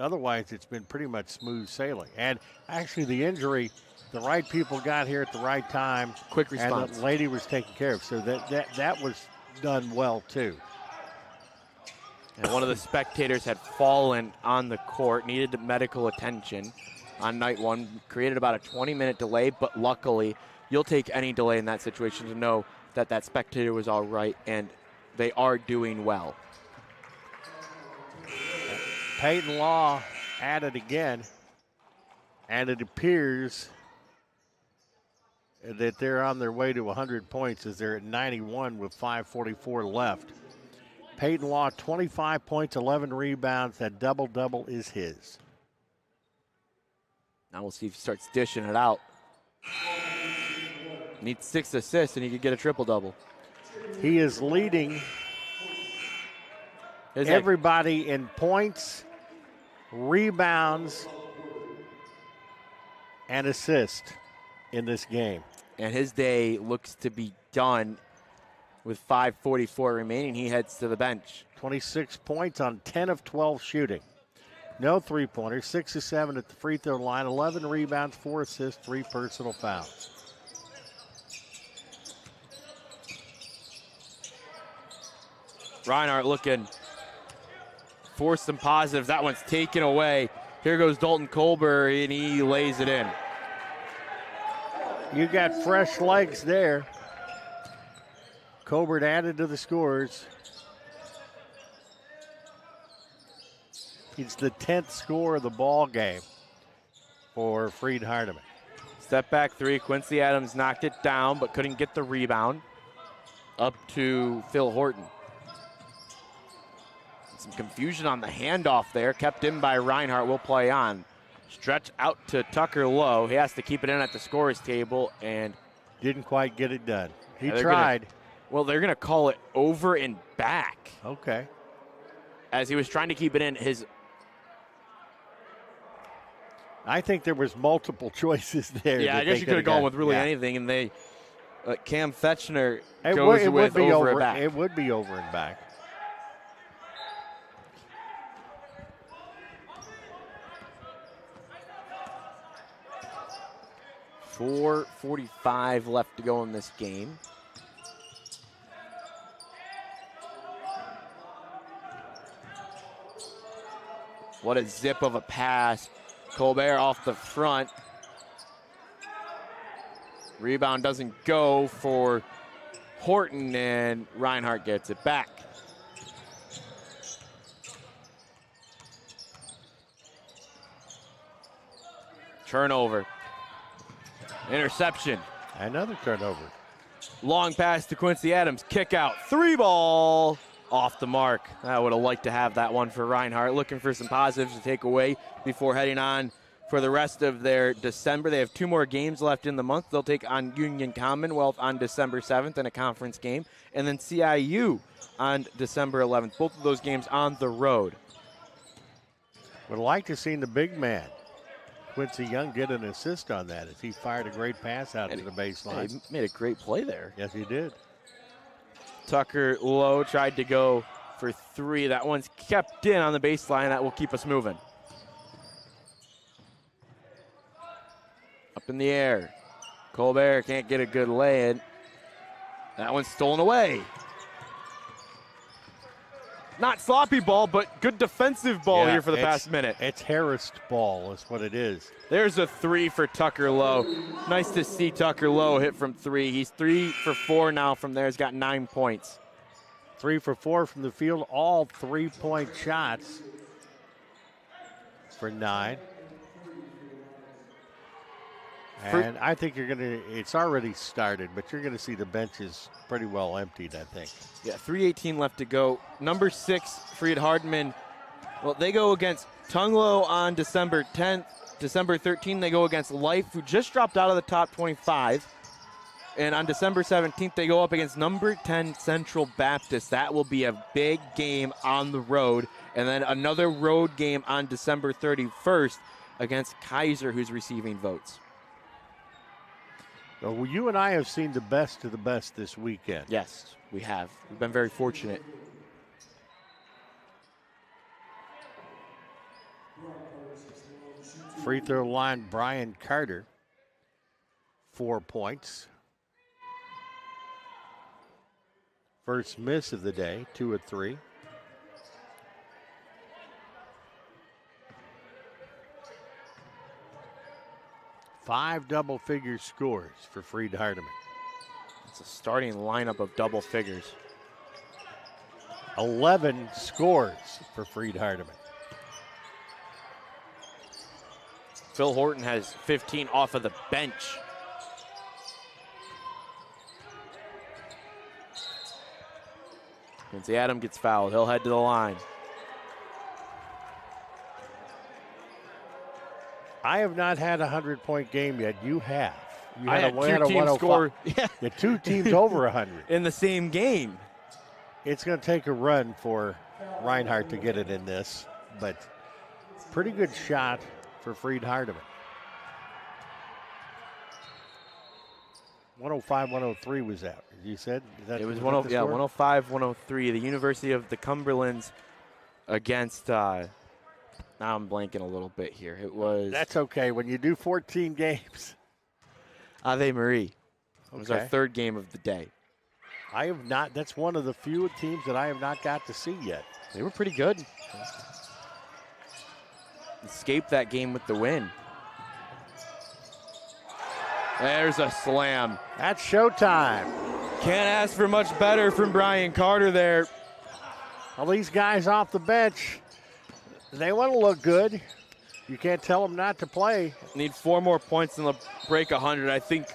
Speaker 3: otherwise, it's been pretty much smooth sailing. And actually, the injury, the right people got here at the right time.
Speaker 2: Quick response.
Speaker 3: And the lady was taken care of. So that was done well, too.
Speaker 2: And one of the spectators had fallen on the court, needed medical attention on night 1. Created about a 20-minute delay, but luckily, you'll take any delay in that situation to know that that spectator was all right, and they are doing well.
Speaker 3: Peyton Law at it again, and it appears that they're on their way to 100 points as they're at 91 with 5:44 left. Peyton Law, 25 points, 11 rebounds. That double-double is his.
Speaker 20: Now we'll see if he starts dishing it out. Needs 6 assists, and he could get a triple-double.
Speaker 3: He is leading everybody in points, rebounds, and assists in this game.
Speaker 20: And his day looks to be done with 5:44 remaining. He heads to the bench.
Speaker 3: 26 points on 10 of 12 shooting. No three-pointers, 6 of 7 at the free throw line, 11 rebounds, 4 assists, 3 personal fouls.
Speaker 20: Reinhardt looking for some positives. That one's taken away. Here goes Dalton Colbert, and he lays it in.
Speaker 3: You got fresh legs there. Colbert added to the scores. He's the 10th score of the ball game for Freed Hardeman.
Speaker 20: Step back three. Quincy Adams knocked it down, but couldn't get the rebound. Up to Phil Horton. Some confusion on the handoff there. Kept in by Reinhardt. Will play on. Stretch out to Tucker Lowe. He has to keep it in at the scorer's table and
Speaker 3: didn't quite get it done. He tried.
Speaker 20: They're going to call it over and back.
Speaker 3: Okay.
Speaker 20: As he was trying to keep it in,
Speaker 3: I think there was multiple choices there.
Speaker 20: Yeah, I guess you could have gone with really anything, and they Cam Fetchner
Speaker 3: goes
Speaker 20: with over and back.
Speaker 3: It would be over and back.
Speaker 20: .445 left to go in this game. What a zip of a pass. Colbert off the front. Rebound doesn't go for Horton, and Reinhardt gets it back. Turnover. Interception.
Speaker 3: Another turnover.
Speaker 20: Long pass to Quincy Adams. Kick out. 3 ball. Off the mark. I would have liked to have that one for Reinhardt. Looking for some positives to take away before heading on for the rest of their December. They have 2 more games left in the month. They'll take on Union Commonwealth on December 7th in a conference game, and then CIU on December 11th. Both of those games on the road.
Speaker 3: Would like to see the big man, Quincy Young, get an assist on that as he fired a great pass out to the baseline.
Speaker 20: He made a great play there.
Speaker 3: Yes, he did.
Speaker 20: Tucker Lowe tried to go for 3. That one's kept in on the baseline. That will keep us moving. Up in the air. Colbert can't get a good lay-in. That one's stolen away. Not sloppy ball, but good defensive ball here for the past minute.
Speaker 3: It's harassed ball is what it is.
Speaker 20: There's a 3 for Tucker Lowe. Nice to see Tucker Lowe hit from 3. He's 3 for 4 now from there. He's got 9 points.
Speaker 3: 3 for 4 from the field, all 3-point shots for 9. And I think it's already started, but you're going to see the benches pretty well emptied, I think.
Speaker 20: Yeah, 3:18 left to go. Number 6, Freed Hardeman. Well, they go against Tunglo on December 10th. December 13th, they go against Life, who just dropped out of the top 25. And on December 17th, they go up against number 10 Central Baptist. That will be a big game on the road. And then another road game on December 31st against Kaiser, who's receiving votes.
Speaker 3: Well, you and I have seen the best of the best this weekend.
Speaker 20: Yes, we have. We've been very fortunate.
Speaker 3: Free throw line, Brian Carter, 4 points. First miss of the day, 2 of 3. Five double-figure scores for Freed Hardeman.
Speaker 20: It's a starting lineup of double figures.
Speaker 3: 11 scores for Freed Hardeman.
Speaker 20: Phil Horton has 15 off of the bench. Quincy Adams gets fouled. He'll head to the line.
Speaker 3: I have not had a 100-point game yet. You have. You
Speaker 20: I had two teams score.
Speaker 3: Yeah, two teams over 100
Speaker 20: in the same game.
Speaker 3: It's going to take a run for Reinhardt to get it in this, but pretty good shot for Freed Hardeman. 105-103 was that. You said
Speaker 20: it was 105-103. The University of the Cumberlands against. Now I'm blanking a little bit here. It was.
Speaker 3: That's okay. When you do 14 games.
Speaker 20: Ave Marie. It was our
Speaker 3: Okay.
Speaker 20: third game of the day.
Speaker 3: I have not. That's one of the few teams that I have not got to see yet.
Speaker 20: They were pretty good. Escaped that game with the win. There's a slam.
Speaker 3: That's showtime.
Speaker 20: Can't ask for much better from Brian Carter there.
Speaker 3: All these guys off the bench, they want to look good. You can't tell them not to play.
Speaker 20: Need 4 more points and they'll break 100. I think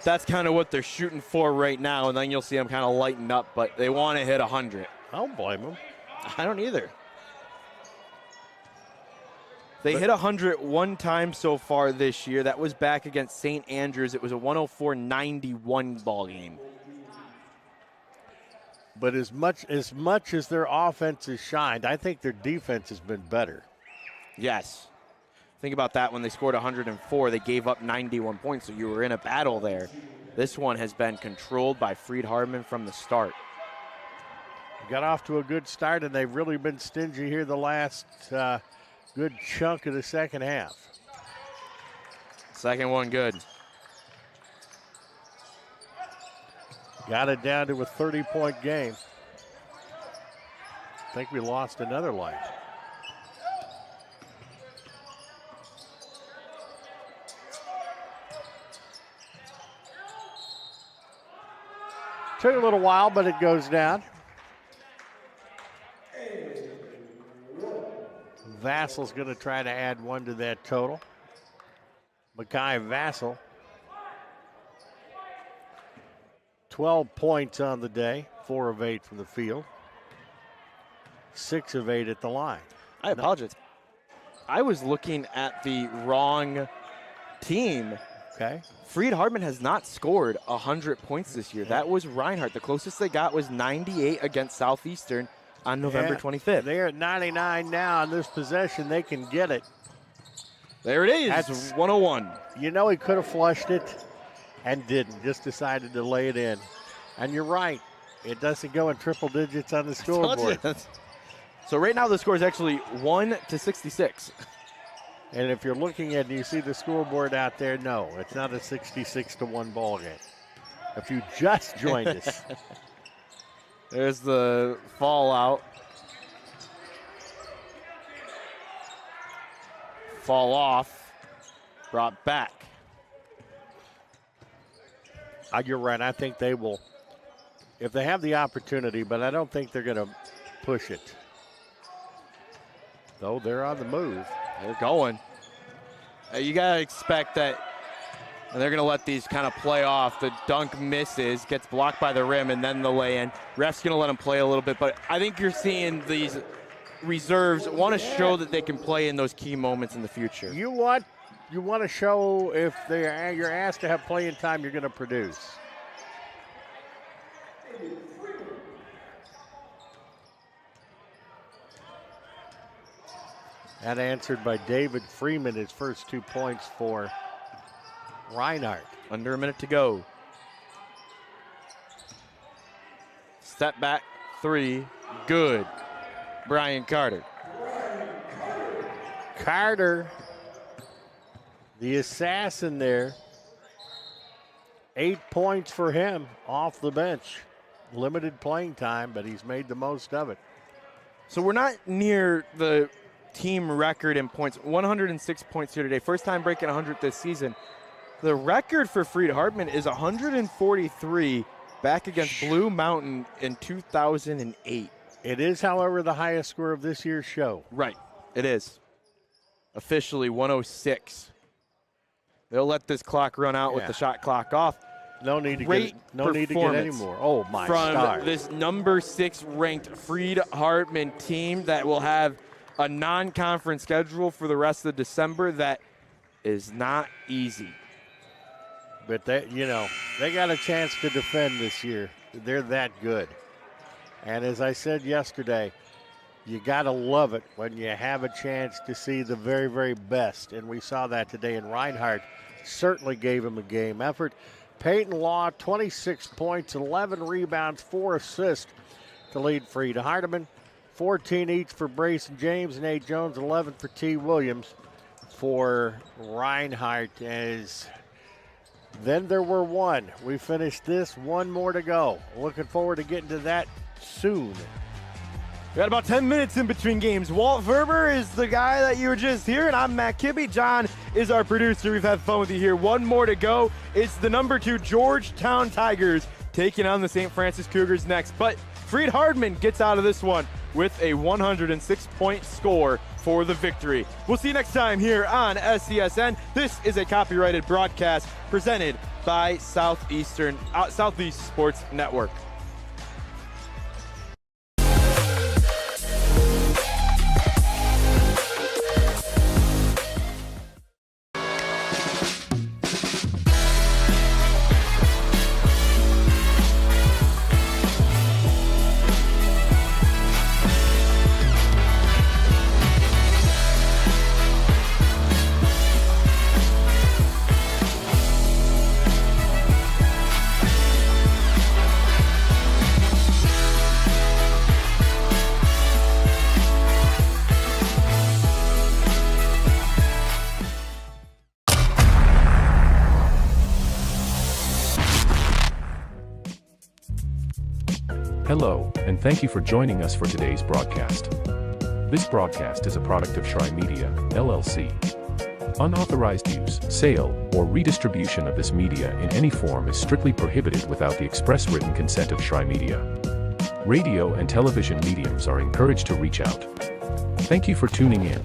Speaker 20: that's kind of what they're shooting for right now, and then you'll see them kind of lighten up, but they want to hit 100.
Speaker 3: I don't blame them.
Speaker 20: I don't either. They hit 100 one time so far this year. That was back against St. Andrews. It was a 104-91 ball game.
Speaker 3: But as much as their offense has shined, I think their defense has been better.
Speaker 20: Yes. Think about that. When they scored 104, they gave up 91 points, so you were in a battle there. This one has been controlled by Freed Hardeman from the start.
Speaker 3: Got off to a good start, and they've really been stingy here the last good chunk of the second half.
Speaker 20: Second one good.
Speaker 3: Got it down to a 30-point game. I think we lost another line. Took a little while, but it goes down. Vassal's going to try to add 1 to that total. Mekhi Vassal. 12 points on the day, 4 of 8 from the field. 6 of 8 at the line.
Speaker 20: I apologize. I was looking at the wrong team.
Speaker 3: Okay.
Speaker 20: Freed Hardeman has not scored 100 points this year. That was Reinhardt. The closest they got was 98 against Southeastern on November 25th.
Speaker 3: They're at 99 now on this possession. They can get it.
Speaker 20: There it is. That's 101.
Speaker 3: You know he could have flushed it and didn't. Just decided to lay it in. And you're right. It doesn't go in triple digits on the scoreboard.
Speaker 20: So right now the score is actually 1-66.
Speaker 3: And if you're looking at it, you see the scoreboard out there, no, it's not a 66-1 ball game. If you just joined us.
Speaker 20: There's the fallout. Fall off. Brought back.
Speaker 3: You're right. I think they will, if they have the opportunity, but I don't think they're going to push it. Though they're on the move.
Speaker 20: They're going. You got to expect that, and they're going to let these kind of play off. The dunk misses, gets blocked by the rim, and then the lay-in. Ref's going to let them play a little bit, but I think you're seeing these reserves want to show that they can play in those key moments in the future.
Speaker 3: You want to show if you're asked to have playing time, you're going to produce. That answered by David Freeman, his first 2 points for Reinhardt.
Speaker 20: Under a minute to go. Step back 3, good. Brian Carter.
Speaker 3: Carter, the assassin there. 8 points for him off the bench. Limited playing time, but he's made the most of it.
Speaker 20: So we're not near the team record in points. 106 points here today. First time breaking 100 this season. The record for Freed Hardeman is 143 back against Blue Mountain in 2008.
Speaker 3: It is, however, the highest score of this year's show.
Speaker 20: Right, it is. officially 106. They'll let this clock run out with the shot clock off.
Speaker 3: No need to get any more. Oh, my
Speaker 20: from this number 6 ranked Freed Hardeman team that will have a non-conference schedule for the rest of December that is not easy.
Speaker 3: But they got a chance to defend this year. They're that good. And as I said yesterday, you got to love it when you have a chance to see the very, very best. And we saw that today, and Reinhardt certainly gave him a game effort. Peyton Law, 26 points, 11 rebounds, 4 assists to lead Freed Hardeman. 14 each for Brayson James, and Nate Jones, 11 for T. Williams for Reinhardt. Then there were one. We finished this, one more to go. Looking forward to getting to that soon.
Speaker 2: We got about 10 minutes in between games. Walt Verber is the guy that you were just hearing. I'm Matt Kibbe. John is our producer. We've had fun with you here. One more to go. It's the number 2 Georgetown Tigers taking on the St. Francis Cougars next. But Freed Hardeman gets out of this one with a 106-point score for the victory. We'll see you next time here on SCSN. This is a copyrighted broadcast presented by Southeast Sports Network.
Speaker 1: Hello, and thank you for joining us for today's broadcast. This broadcast is a product of Shrine Media, LLC. Unauthorized use, sale, or redistribution of this media in any form is strictly prohibited without the express written consent of Shrine Media. Radio and television mediums are encouraged to reach out. Thank you for tuning in.